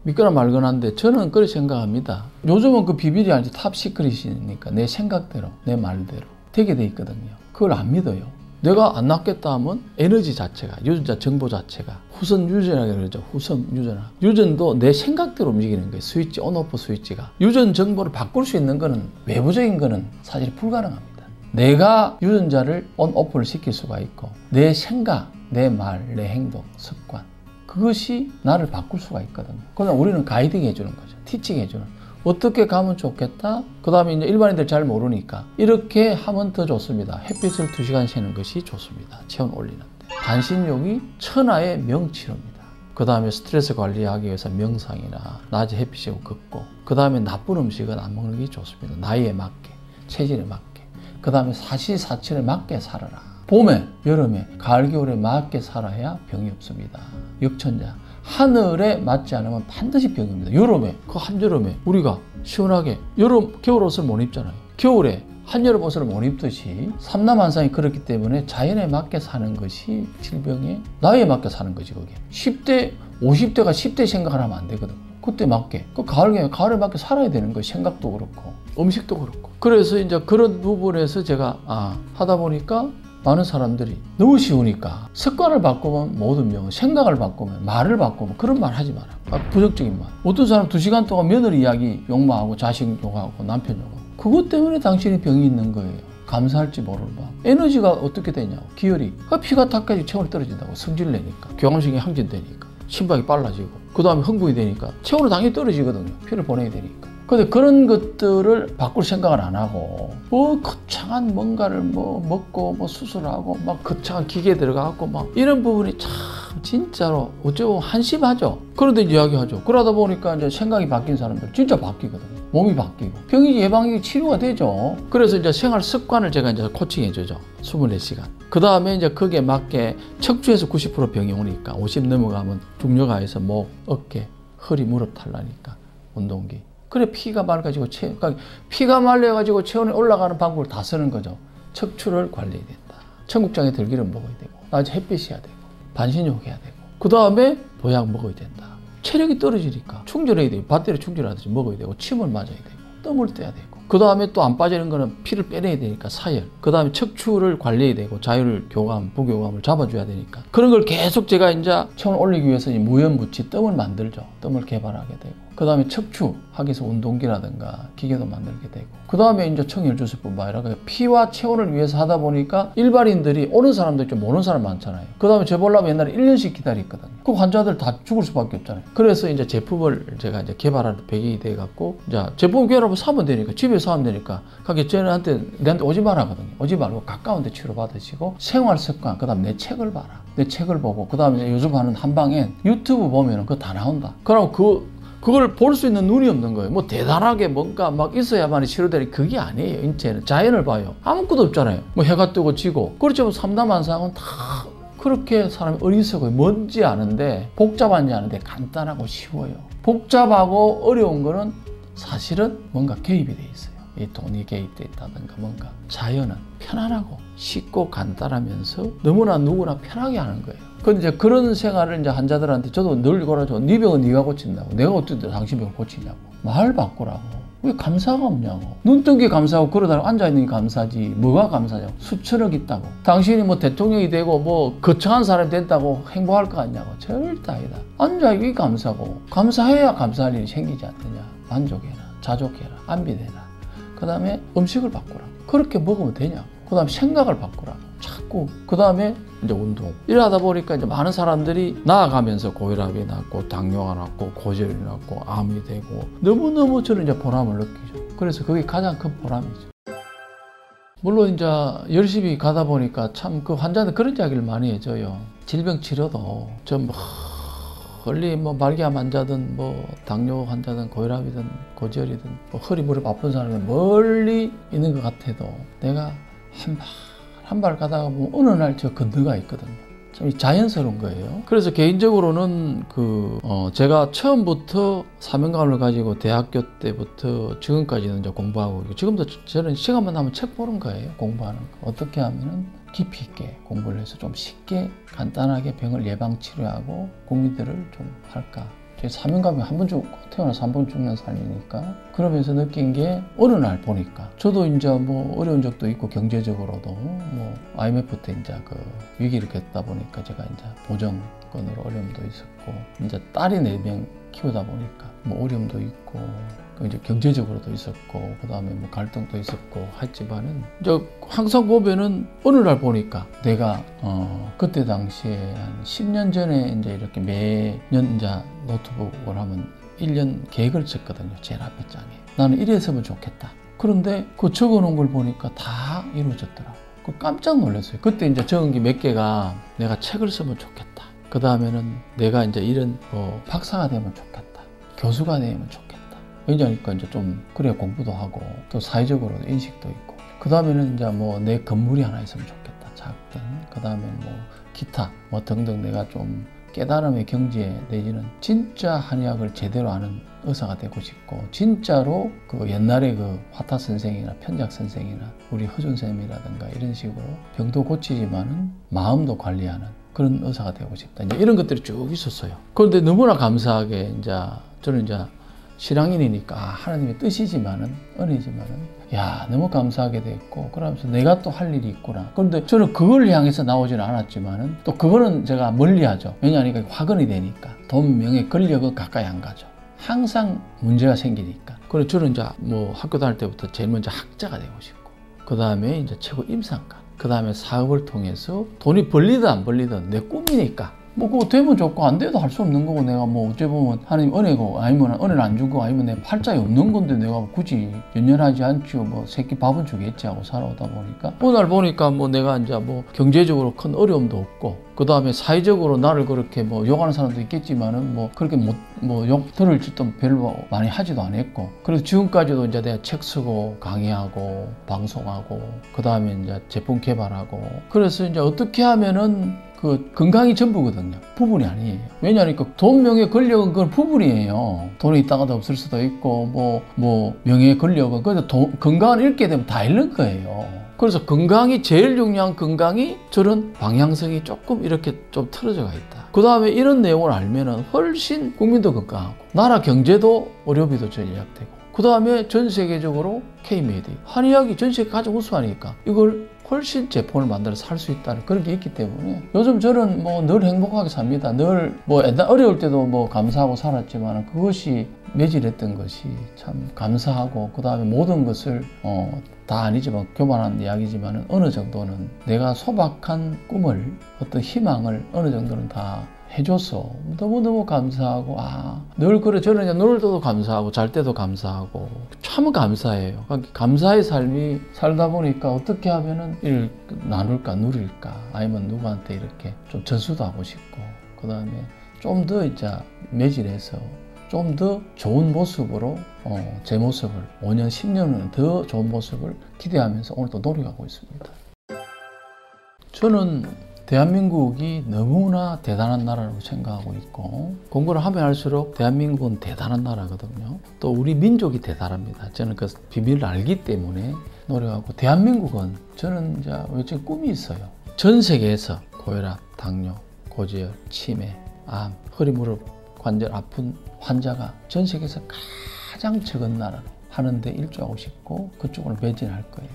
Speaker 1: 믿거나 말거나인데 저는 그렇게 생각합니다. 요즘은 그 비밀이 아니죠. 탑 시크릿이니까 내 생각대로 내 말대로 되게 돼 있거든요. 그걸 안 믿어요. 내가 안 낫겠다 하면 에너지 자체가 유전자 정보 자체가 후선 유전이라고 그러죠. 후선 유전화. 유전도 내 생각대로 움직이는 거예요. 스위치 온오프 스위치가. 유전 정보를 바꿀 수 있는 거는 외부적인 거는 사실 불가능합니다. 내가 유전자를 온오프를 시킬 수가 있고 내 생각, 내 말, 내 행동, 습관 그것이 나를 바꿀 수가 있거든요. 그러나 우리는 가이딩 해주는 거죠. 티칭 해주는. 어떻게 가면 좋겠다? 그 다음에 이제 일반인들 잘 모르니까 이렇게 하면 더 좋습니다. 햇빛을 2시간 쐬는 것이 좋습니다. 체온 올리는데. 반신욕이 천하의 명치료입니다. 그 다음에 스트레스 관리하기 위해서 명상이나 낮에 햇빛을 걷고 그 다음에 나쁜 음식은 안 먹는 게 좋습니다. 나이에 맞게, 체질에 맞게. 그 다음에 사시사철에 맞게 살아라. 봄에, 여름에, 가을, 겨울에 맞게 살아야 병이 없습니다. 역천자. 하늘에 맞지 않으면 반드시 병입니다. 여름에, 그 한여름에 우리가 시원하게 겨울 옷을 못 입잖아요. 겨울에 한여름 옷을 못 입듯이 삼남한상이 그렇기 때문에 자연에 맞게 사는 것이 질병에 나이에 맞게 사는 거지 그게. 10대, 50대가 10대 생각을 하면 안 되거든. 그때 맞게. 그 가을에 맞게 살아야 되는 거예요. 생각도 그렇고 음식도 그렇고. 그래서 이제 그런 부분에서 제가 하다 보니까 많은 사람들이 너무 쉬우니까 습관을 바꾸면 모든 병, 생각을 바꾸면 말을 바꾸면 그런 말 하지 마라. 부정적인 말. 어떤 사람 2시간 동안 며느리 이야기 욕망하고 자식 욕하고 남편 욕하고 그것 때문에 당신이 병이 있는 거예요. 감사할지 모를 바. 에너지가 어떻게 되냐고. 기혈이. 피가 탁해지고 체온이 떨어진다고. 성질 내니까. 교감신경이 항진되니까. 심박이 빨라지고. 그 다음에 흥분이 되니까 체온은 당연히 떨어지거든요. 피를 보내야 되니까. 근데 그런 것들을 바꿀 생각을 안 하고 거창한 뭔가를 먹고 수술하고 막 거창한 기계에 들어가고 막 이런 부분이 참 진짜로 어쩌고 한심하죠. 그런데 이야기하죠. 그러다 보니까 이제 생각이 바뀐 사람들 진짜 바뀌거든요. 몸이 바뀌고 병이 예방이 치료가 되죠. 그래서 이제 생활 습관을 제가 이제 코칭해 주죠. 24시간. 그 다음에 이제 거기에 맞게 척추에서 90% 병이 오니까 50 넘어가면 중력화해서 목, 어깨, 허리, 무릎 탈라니까 운동기. 그래 피가 맑아지고 그러니까 피가 말려가지고 체온이 올라가는 방법을 다 쓰는 거죠. 척추를 관리해야 된다. 청국장에 들기름 먹어야 되고 낮에 햇빛이야 되고 반신욕 해야 되고 그 다음에 보약 먹어야 된다. 체력이 떨어지니까 충전해야 되고 배터리 충전하듯이 먹어야 되고 침을 맞아야 되고 땀을 떼야 되고 그 다음에 또 안 빠지는 거는 피를 빼내야 되니까 사열 그 다음에 척추를 관리해야 되고 자율 교감, 부교감을 잡아줘야 되니까 그런 걸 계속 제가 이제 체온을 올리기 위해서 무연무치 뜸을 만들죠. 뜸을 개발하게 되고 그 다음에 척추 하기 위해서 운동기라든가 기계도 만들게 되고 그 다음에 이제 청열주술뿐만 아니라 피와 체온을 위해서 하다 보니까 일반인들이 오는 사람도 있고 모르는 사람 많잖아요. 그 다음에 저 보려면 옛날에 1년씩 기다렸거든요. 그 환자들 다 죽을 수밖에 없잖아요. 그래서 이제 제품을 제가 이제 개발하는 배경이 돼 갖고 이제 제품 개발하면 사면 되니까 집에서 하면 되니까 그게 저한테 내한테 오지 말라 하거든요. 오지 말고 가까운 데 치료 받으시고 생활 습관 그 다음 내 책을 봐라. 내 책을 보고 그 다음에 요즘 하는 한방엔 유튜브 보면은 그거 다 나온다. 그럼 그걸 볼 수 있는 눈이 없는 거예요. 뭐 대단하게 뭔가 막 있어야만이 치료되는 그게 아니에요. 인체는 자연을 봐요. 아무것도 없잖아요. 뭐 해가 뜨고 지고 그렇지만 삼남한상은 다 그렇게 사람이 어리석어요. 뭔지 아는데 복잡한지 아는데 간단하고 쉬워요. 복잡하고 어려운 거는 사실은 뭔가 개입이 돼 있어요. 이 돈이 개입돼 있다든가 뭔가 자연은 편안하고 쉽고 간단하면서 너무나 누구나 편하게 하는 거예요. 근데 이제 그런 생활을 이제 환자들한테 저도 늘 그러죠. 네 병은 네가 고친다고. 내가 어떻게 당신 병을 고치냐고. 말 바꾸라고. 왜 감사가 없냐고. 눈뜬 게 감사하고 그러다가 앉아있는 게 감사지. 뭐가 감사냐고. 수천억 있다고. 당신이 뭐 대통령이 되고 뭐 거창한 사람이 된다고 행복할 거 같냐고. 절대 아니다. 앉아있기 감사고. 감사해야 감사할 일이 생기지 않느냐. 만족해라. 자족해라. 안비대라. 그 다음에 음식을 바꾸라고. 그렇게 먹으면 되냐고. 그 다음에 생각을 바꾸라고. 자꾸. 그 다음에 이제 운동. 이러다 보니까 이제 많은 사람들이 나아가면서 고혈압이 났고, 당뇨가 났고, 고지혈이 났고, 암이 되고, 너무너무 저는 이제 보람을 느끼죠. 그래서 그게 가장 큰 보람이죠. 물론 이제 열심히 가다 보니까 참 그 환자들 그런 이야기를 많이 해줘요. 질병 치료도 좀 멀리 뭐 말기암 환자든 뭐 당뇨 환자든 고혈압이든 고지혈이든 뭐 허리 무릎 아픈 사람이 멀리 있는 것 같아도 내가 한 발 가다가 보면 어느 날 저 건너가 있거든요. 참 자연스러운 거예요. 그래서 개인적으로는 제가 처음부터 사명감을 가지고 대학교 때부터 지금까지는 이제 공부하고 있고 지금도 저는 시간만 나면 책 보는 거예요. 공부하는 거. 어떻게 하면은 깊이 있게 공부를 해서 좀 쉽게 간단하게 병을 예방 치료하고 국민들을 좀 할까. 제 사명감이 한 번 죽고 태어나서 한 번 죽는 삶이니까 그러면서 느낀 게 어느 날 보니까 저도 이제 뭐 어려운 적도 있고 경제적으로도 뭐 IMF 때 이제 그 위기를 겪다 보니까 제가 이제 보정권으로 어려움도 있었고 이제 딸이 4명 키우다 보니까 뭐 어려움도 있고 이제 경제적으로도 있었고 그 다음에 뭐 갈등도 있었고 했지만은 이제 항상 보면은 어느 날 보니까 내가 그때 당시에 한 10년 전에 이제 이렇게 매년 이제 노트북을 하면 1년 계획을 쳤거든요. 제일 앞에 장에 나는 이랬으면 좋겠다. 그런데 그 적어놓은 걸 보니까 다 이루어졌더라고. 그 깜짝 놀랐어요. 그때 이제 적은 게 몇 개가 내가 책을 쓰면 좋겠다. 그 다음에는 내가 이제 이런 박사가 되면 좋겠다. 교수가 되면 좋겠다. 왜냐니까 이제 좀 그래 공부도 하고 또 사회적으로도 인식도 있고 그 다음에는 이제 뭐 내 건물이 하나 있으면 좋겠다. 작든 그 다음에 뭐 기타 뭐 등등 내가 좀 깨달음의 경지에 내지는 진짜 한의학을 제대로 아는 의사가 되고 싶고 진짜로 그 옛날에 그 화타 선생이나 편작 선생이나 우리 허준 쌤이라든가 이런 식으로 병도 고치지만은 마음도 관리하는 그런 의사가 되고 싶다. 이제 이런 것들이 쭉 있었어요. 그런데 너무나 감사하게 이제 저는 이제 신앙인이니까 하나님의 뜻이지만은 은혜지만은 야 너무 감사하게 됐고 그러면서 내가 또 할 일이 있구나. 그런데 저는 그걸 향해서 나오지는 않았지만은 또 그거는 제가 멀리하죠. 왜냐하니까 화근이 되니까 돈, 명예, 권력은 가까이 안 가죠. 항상 문제가 생기니까. 그래서 저는 이제 뭐 학교 다닐 때부터 제일 먼저 학자가 되고 싶고 그 다음에 이제 최고 임상가 그 다음에 사업을 통해서 돈이 벌리든 안 벌리든 내 꿈이니까 뭐 그거 되면 좋고 안 돼도 할 수 없는 거고 내가 뭐 어째 보면 하나님 은혜고 아니면 은혜를 안 준 거 아니면 내 팔자에 없는 건데 내가 굳이 연연하지 않죠. 뭐 새끼 밥은 주겠지 하고 살아오다 보니까 오늘 보니까 뭐 내가 이제 뭐 경제적으로 큰 어려움도 없고 그 다음에 사회적으로 나를 그렇게 뭐 욕하는 사람도 있겠지만은 뭐 그렇게 뭐 욕 들을 짓도 별로 많이 하지도 않았고 그래서 지금까지도 이제 내가 책 쓰고 강의하고 방송하고 그 다음에 이제 제품 개발하고 그래서 이제 어떻게 하면은 그 건강이 전부거든요. 부분이 아니에요. 왜냐하니까 돈, 명예, 권력은 그건 부분이에요. 돈이 있다가도 없을 수도 있고 뭐 명예, 권력은 그래서 건강을 잃게 되면 다 잃는 거예요. 그래서 건강이 제일 중요한 건강이 저런 방향성이 조금 이렇게 좀 틀어져가 있다. 그 다음에 이런 내용을 알면은 훨씬 국민도 건강하고 나라 경제도 의료비도 전략되고 그 다음에 전 세계적으로 K-메디 한의학이 전 세계 가장 우수하니까 이걸 훨씬 제품을 만들어서 살 수 있다는 그런 게 있기 때문에 요즘 저는 뭐 늘 행복하게 삽니다. 늘 뭐 옛날 어려울 때도 뭐 감사하고 살았지만 그것이 매질했던 것이 참 감사하고 그 다음에 모든 것을 다 아니지만 교만한 이야기지만 어느 정도는 내가 소박한 꿈을 어떤 희망을 어느 정도는 다 해줘서 너무너무 감사하고 늘 그래 저는 놀 때도 감사하고 잘 때도 감사하고 참 감사해요. 감사의 삶이 살다 보니까 어떻게 하면은 이를 나눌까 누릴까 아니면 누구한테 이렇게 좀 전수도 하고 싶고 그 다음에 좀 더 이제 매질해서 좀 더 좋은 모습으로 제 모습을 5년 10년은 더 좋은 모습을 기대하면서 오늘도 노력하고 있습니다. 저는 대한민국이 너무나 대단한 나라라고 생각하고 있고 공부를 하면 할수록 대한민국은 대단한 나라거든요. 또 우리 민족이 대단합니다. 저는 그 비밀을 알기 때문에 노력하고 대한민국은 저는 이제 외적 꿈이 있어요. 전 세계에서 고혈압, 당뇨, 고지혈, 치매, 암, 허리 무릎 관절 아픈 환자가 전 세계에서 가장 적은 나라로 하는데 일조하고 싶고 그쪽으로 매진할 거예요.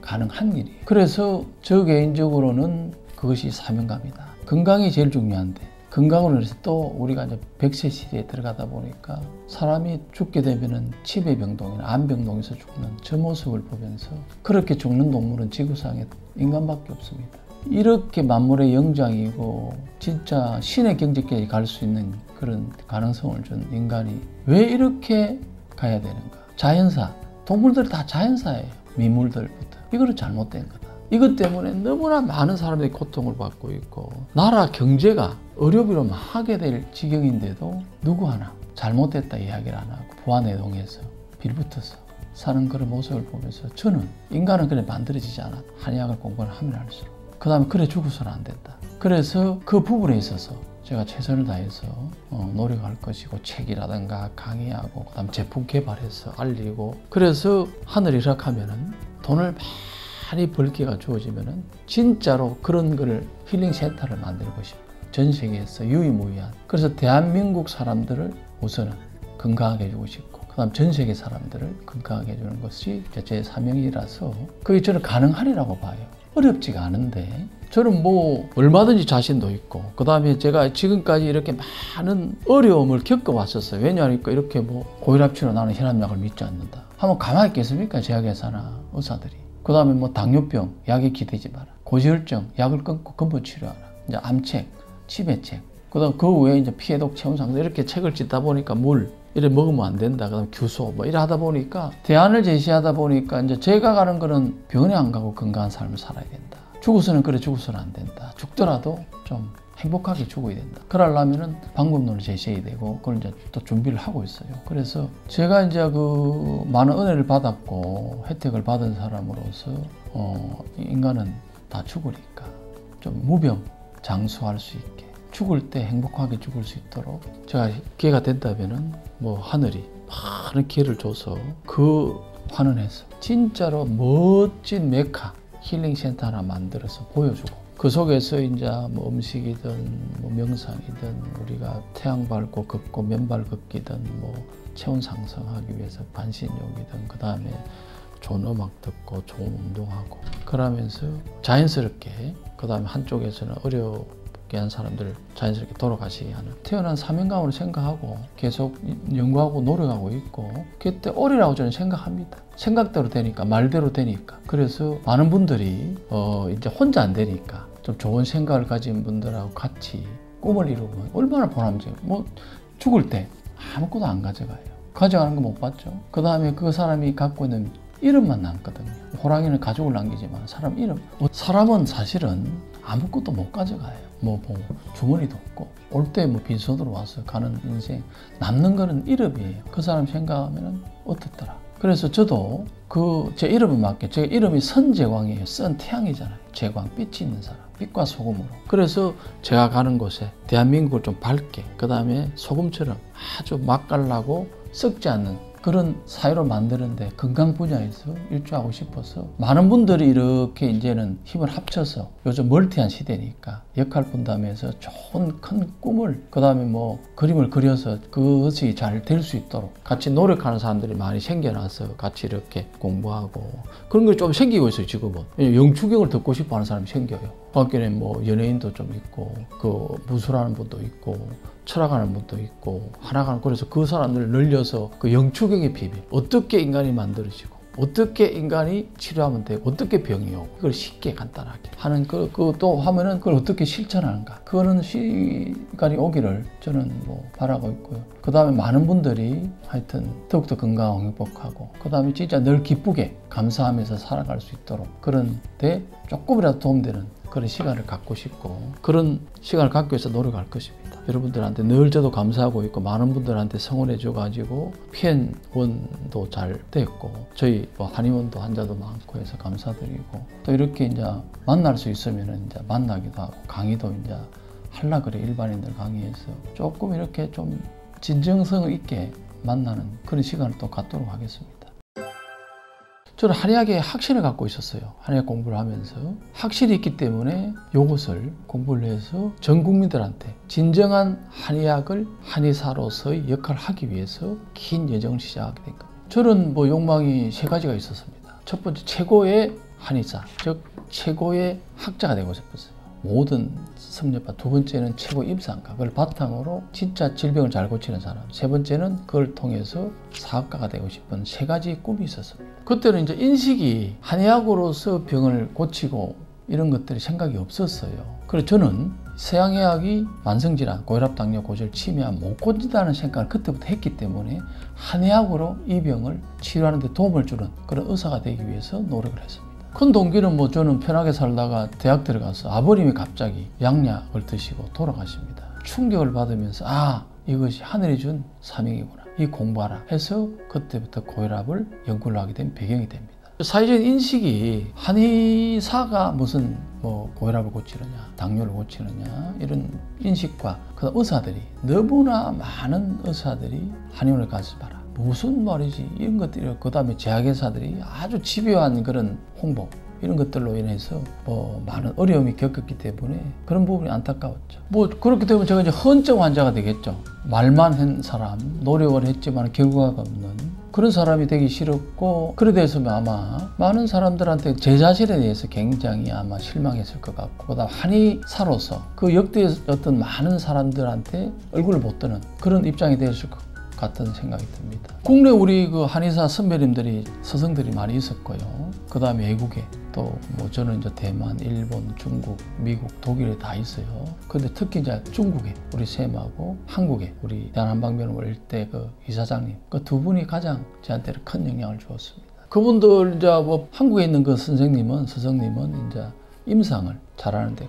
Speaker 1: 가능한 일이에요. 그래서 저 개인적으로는 그것이 사명감이다. 건강이 제일 중요한데 건강으로 해서 또 우리가 이제 100세 시대에 들어가다 보니까 사람이 죽게 되면은 치매병동이나 암병동에서 죽는 저 모습을 보면서 그렇게 죽는 동물은 지구상에 인간밖에 없습니다. 이렇게 만물의 영장이고 진짜 신의 경지까지 갈 수 있는 그런 가능성을 준 인간이 왜 이렇게 가야 되는가? 자연사, 동물들이 다 자연사예요. 미물들부터. 이거는 잘못된 거다. 이것 때문에 너무나 많은 사람들이 고통을 받고 있고 나라 경제가 의료비로 하게 될 지경인데도 누구 하나 잘못됐다 이야기를 안 하고 부안해동해서 빌붙어서 사는 그런 모습을 보면서 저는 인간은 그래 만들어지지 않아. 한의학을 공부를 하면 할수록 그 다음에 그래 죽어서는 안 된다. 그래서 그 부분에 있어서 제가 최선을 다해서 노력할 것이고 책이라든가 강의하고 그 다음 제품 개발해서 알리고 그래서 하늘이 허락하면은 돈을 많이 벌 기회가 주어지면은 진짜로 그런 거를 힐링 센터를 만들고 싶어요. 전 세계에서 유일무이한. 그래서 대한민국 사람들을 우선은 건강하게 해주고 싶고 그 다음 전 세계 사람들을 건강하게 해주는 것이 제 사명이라서 그게 저는 가능하리라고 봐요. 어렵지가 않은데 저는 뭐 얼마든지 자신도 있고 그 다음에 제가 지금까지 이렇게 많은 어려움을 겪어왔었어요. 왜냐하니까 이렇게 뭐 고혈압 치료 나는 혈압약을 믿지 않는다. 한번 가만히 있겠습니까? 제약회사나 의사들이. 그 다음에 뭐 당뇨병 약에 기대지 마라. 고지혈증 약을 끊고 근본 치료하라. 이제 암책, 치매책. 그 다음 그 외에 이제 피해독 체온상승 이렇게 책을 짓다 보니까 물 이래 먹으면 안 된다. 그 다음 규소 뭐 이래 하다 보니까 대안을 제시하다 보니까 이제 제가 가는 거는 병원에 안 가고 건강한 삶을 살아야 된다. 죽어서는 그래 죽어서는 안 된다. 죽더라도 좀 행복하게 죽어야 된다. 그러려면은 방법론을 제시해야 되고 그걸 이제 또 준비를 하고 있어요. 그래서 제가 이제 그 많은 은혜를 받았고 혜택을 받은 사람으로서 인간은 다 죽으니까 좀 무병 장수할 수 있게 죽을 때 행복하게 죽을 수 있도록 제가 기회가 된다면은 뭐 하늘이 많은 기회를 줘서 그 환원해서 진짜로 멋진 메카 힐링 센터 하나 만들어서 보여주고 그 속에서 이제 뭐 음식이든 뭐 명상이든 우리가 태양 밟고 걷고 맨발 걷기든 뭐 체온 상승하기 위해서 반신욕이든 그 다음에 좋은 음악 듣고 좋은 운동하고 그러면서 자연스럽게 그 다음에 한쪽에서는 어렵게 한 사람들 자연스럽게 돌아가시게 하는 태어난 사명감으로 생각하고 계속 연구하고 노력하고 있고 그때 오리라고 저는 생각합니다. 생각대로 되니까 말대로 되니까 그래서 많은 분들이 이제 혼자 안 되니까 좀 좋은 생각을 가진 분들하고 같이 꿈을 이루면 얼마나 보람직해요. 뭐 죽을 때 아무것도 안 가져가요. 가져가는 거 못 봤죠. 그 다음에 그 사람이 갖고 있는 이름만 남거든요. 호랑이는 가족을 남기지만 사람 이름. 사람은 사실은 아무것도 못 가져가요. 뭐 주머니도 없고 올 때 뭐 빈손으로 와서 가는 인생. 남는 거는 이름이에요. 그 사람 생각하면 어떻더라. 그래서 저도 제 이름에 맞게, 제 이름이 선제광이에요. 선태양이잖아요. 제광, 빛이 있는 사람. 빛과 소금으로. 그래서 제가 가는 곳에 대한민국을 좀 밝게, 그 다음에 소금처럼 아주 맛깔나고 썩지 않는 그런 사회로 만드는데 건강 분야에서 일조하고 싶어서 많은 분들이 이렇게 이제는 힘을 합쳐서 요즘 멀티한 시대니까 역할 분담해서 좋은 큰 꿈을, 그 다음에 뭐 그림을 그려서 그것이 잘 될 수 있도록 같이 노력하는 사람들이 많이 생겨나서 같이 이렇게 공부하고 그런 게 좀 생기고 있어요. 지금은 영추경을 듣고 싶어 하는 사람이 생겨요. 밖에는 뭐 연예인도 좀 있고 그 무술하는 분도 있고 철학하는 분도 있고 하나가는. 그래서 그 사람들을 늘려서 그 영추경의 비밀, 어떻게 인간이 만들어지고 어떻게 인간이 치료하면 되고 어떻게 병이 오고 이걸 쉽게 간단하게 하는 그또 하면은 그걸 어떻게 실천하는가, 그거는 시간이 오기를 저는 뭐 바라고 있고요. 그 다음에 많은 분들이 하여튼 더욱더 건강하고 행복하고 그 다음에 진짜 늘 기쁘게 감사하면서 살아갈 수 있도록 그런 데 조금이라도 도움되는 그런 시간을 갖고 싶고 그런 시간을 갖기 위해서 노력할 것입니다. 여러분들한테 늘 저도 감사하고 있고 많은 분들한테 성원해 줘가지고 피앤원도 잘 됐고 저희 뭐 한의원도 환자도 많고 해서 감사드리고 또 이렇게 이제 만날 수 있으면 이제 만나기도 하고 강의도 이제 하려 그래. 일반인들 강의해서 조금 이렇게 좀 진정성 있게 만나는 그런 시간을 또 갖도록 하겠습니다. 저는 한의학에 학신을 갖고 있었어요. 한의학 공부를 하면서 학실이 있기 때문에 이것을 공부를 해서 전 국민들한테 진정한 한의학을 한의사로서의 역할을 하기 위해서 긴 여정을 시작하게 된 겁니다. 저는 뭐 욕망이 3가지가 있었습니다. 첫 번째, 최고의 한의사, 즉 최고의 학자가 되고 싶었어요. 모든 섭렵파. 두 번째는 최고 임상가, 그걸 바탕으로 진짜 질병을 잘 고치는 사람. 세 번째는 그걸 통해서 사업가가 되고 싶은 3가지 꿈이 있었습니다. 그때는 이제 인식이 한의학으로서 병을 고치고 이런 것들이 생각이 없었어요. 그래서 저는 서양의학이 만성질환, 고혈압, 당뇨, 고지혈, 치매암 못 고친다는 생각을 그때부터 했기 때문에 한의학으로 이 병을 치료하는 데 도움을 주는 그런 의사가 되기 위해서 노력을 했습니다. 큰 동기는 뭐 저는 편하게 살다가 대학 들어가서 아버님이 갑자기 양약을 드시고 돌아가십니다. 충격을 받으면서 이것이 하늘이 준 사명이구나, 이 공부하라 해서 그때부터 고혈압을 연구를 하게 된 배경이 됩니다. 사회적인 인식이 한의사가 무슨 뭐 고혈압을 고치느냐, 당뇨를 고치느냐 이런 인식과 그 의사들이 너무나 많은 의사들이 한의원에 가지 마라, 무슨 말이지 이런 것들이, 그 다음에 제약회사들이 아주 집요한 그런 홍보 이런 것들로 인해서 뭐 많은 어려움이 겪었기 때문에 그런 부분이 안타까웠죠. 뭐 그렇기 때문에 제가 이제 헌증 환자가 되겠죠. 말만 한 사람, 노력을 했지만 결과가 없는 그런 사람이 되기 싫었고, 그래 대해서 아마 많은 사람들한테 제 자신에 대해서 굉장히 아마 실망했을 것 같고, 그다음 한의사로서 그 역대 어떤 많은 사람들한테 얼굴을 못 드는 그런 입장이 되었을 것 같은 생각이 듭니다. 국내 우리 그 한의사 선배님들이, 스승들이 많이 있었고요. 그 다음에 외국에 또 뭐 저는 이제 대만, 일본, 중국, 미국, 독일에 다 있어요. 근데 특히 이제 중국에 우리 쌤하고 한국에 우리 대한한방병원 일대 그 이사장님, 그 두 분이 가장 저한테는 큰 영향을 주었습니다. 그분들 이제 뭐 한국에 있는 그 선생님은, 스승님은 이제 임상을 잘하는데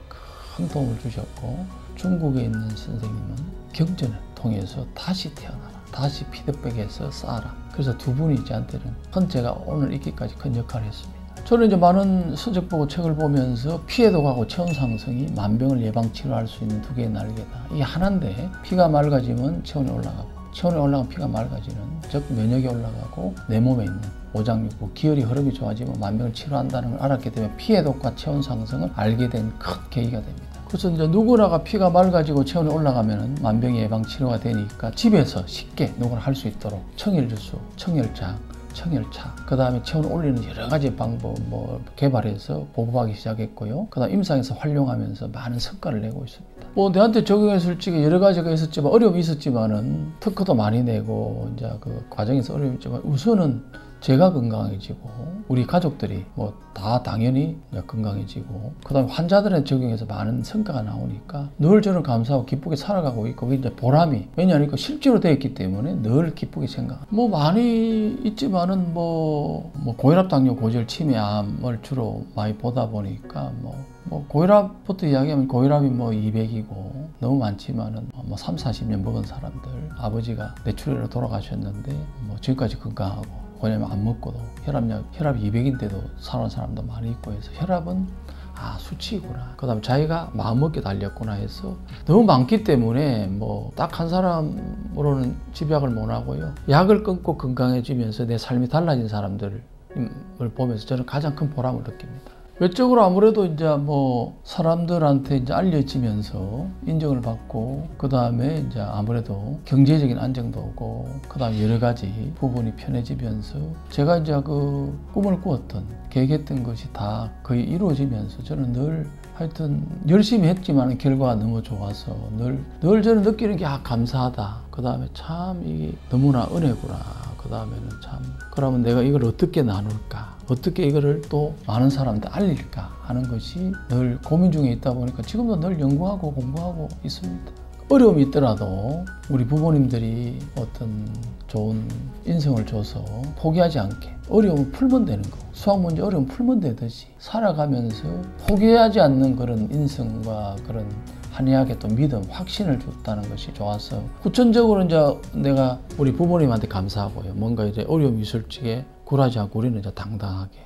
Speaker 1: 큰 도움을 주셨고, 중국에 있는 선생님은 경전을 통해서 다시 태어나라, 다시 피드백해서 쌓아라. 그래서 두 분이 저한테는 제가 오늘 있기까지 큰 역할을 했습니다. 저는 이제 많은 서적 보고 책을 보면서 피해도 가고 체온 상승이 만병을 예방 치료할 수 있는 2개의 날개다. 이게 하나인데 피가 맑아지면 체온이 올라가고, 체온이 올라가면 피가 맑아지는, 즉 면역이 올라가고 내 몸에 있는 오장육부, 기혈이 흐름이 좋아지면 만병을 치료한다는 걸 알았기 때문에 피해독과 체온 상승을 알게 된 큰 계기가 됩니다. 그래서 이제 누구나가 피가 맑아지고 체온이 올라가면 만병 예방 치료가 되니까 집에서 쉽게 누구나 할 수 있도록 청일주스, 청열장, 청열차, 그 다음에 체온을 올리는 여러 가지 방법 개발해서 보급하기 시작했고요. 그 다음 임상에서 활용하면서 많은 성과를 내고 있습니다. 뭐 내한테 적용했을 적에 여러 가지가 있었지만, 어려움이 있었지만은 특허도 많이 내고 이제 그 과정에서 어려움이 있지만 우선은 제가 건강해지고 우리 가족들이 뭐 다 당연히 건강해지고 그다음에 환자들한테 적용해서 많은 성과가 나오니까 늘 저는 감사하고 기쁘게 살아가고 있고 그게 이제 보람이 왜냐하면 실제로 되어 있기 때문에 늘 기쁘게 생각합니다. 뭐 많이 있지만은 뭐 고혈압, 당뇨, 고지혈, 치매암을 주로 많이 보다 보니까 뭐 고혈압부터 이야기하면 고혈압이 뭐 200이고 너무 많지만은 뭐 3, 40년 먹은 사람들 아버지가 뇌출혈로 돌아가셨는데 뭐 지금까지 건강하고 왜냐면 안 먹고도 혈압이 200인데도 살아온 사람도 많이 있고 해서 혈압은 수치구나. 그 다음에 자기가 마음먹게 달렸구나 해서 너무 많기 때문에 뭐 딱 한 사람으로는 집약을 못 하고요. 약을 끊고 건강해지면서 내 삶이 달라진 사람들을 보면서 저는 가장 큰 보람을 느낍니다. 외적으로 아무래도 이제 뭐 사람들한테 이제 알려지면서 인정을 받고 그 다음에 이제 아무래도 경제적인 안정도 오고 그 다음에 여러 가지 부분이 편해지면서 제가 이제 그 꿈을 꾸었던 계획했던 것이 다 거의 이루어지면서 저는 늘 하여튼 열심히 했지만 결과가 너무 좋아서 늘 저는 느끼는 게 감사하다. 그 다음에 참 이게 너무나 은혜구나. 그 다음에는 참 그러면 내가 이걸 어떻게 나눌까? 어떻게 이거를 또 많은 사람한테 알릴까 하는 것이 늘 고민 중에 있다 보니까 지금도 늘 연구하고 공부하고 있습니다. 어려움이 있더라도 우리 부모님들이 어떤 좋은 인성을 줘서 포기하지 않게 어려움을 풀면 되는 거 수학 문제 어려움 풀면 되듯이 살아가면서 포기하지 않는 그런 인성과 그런 한의학의 또 믿음, 확신을 줬다는 것이 좋아서 후천적으로 이제 내가 우리 부모님한테 감사하고요. 뭔가 이제 어려움이 있을 적에 굴하지 않고 우리는 이제 당당하게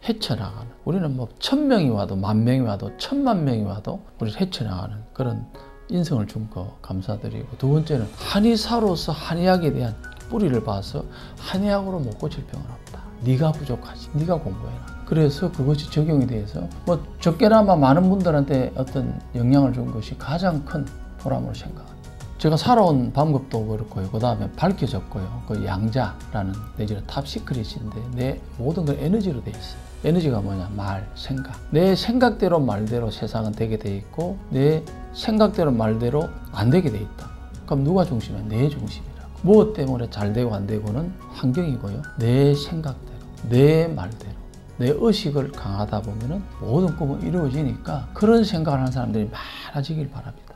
Speaker 1: 헤쳐나가는 우리는 뭐 1000명이 와도 10,000명이 와도 10,000,000명이 와도 우리를 헤쳐나가는 그런 인성을 준 거 감사드리고 두 번째는 한의사로서 한의학에 대한 뿌리를 봐서 한의학으로 못 고칠 병은 없다. 네가 부족하지. 네가 공부해라. 그래서 그것이 적용이 돼서 뭐 적게나마 많은 분들한테 어떤 영향을 준 것이 가장 큰 보람으로 생각합니다. 제가 살아온 방법도 그렇고요. 그 다음에 밝혀졌고요. 그 양자라는 내지는 탑시크릿인데 내 모든 건 에너지로 돼 있어요. 에너지가 뭐냐? 말, 생각. 내 생각대로 말대로 세상은 되게 돼 있고 내 생각대로 말대로 안 되게 돼 있다. 그럼 누가 중심이야? 내 중심이라고. 무엇 때문에 잘 되고 안 되고는 환경이고요. 내 생각대로, 내 말대로. 내 의식을 강하다 보면은 모든 꿈은 이루어지니까 그런 생각을 하는 사람들이 많아지길 바랍니다.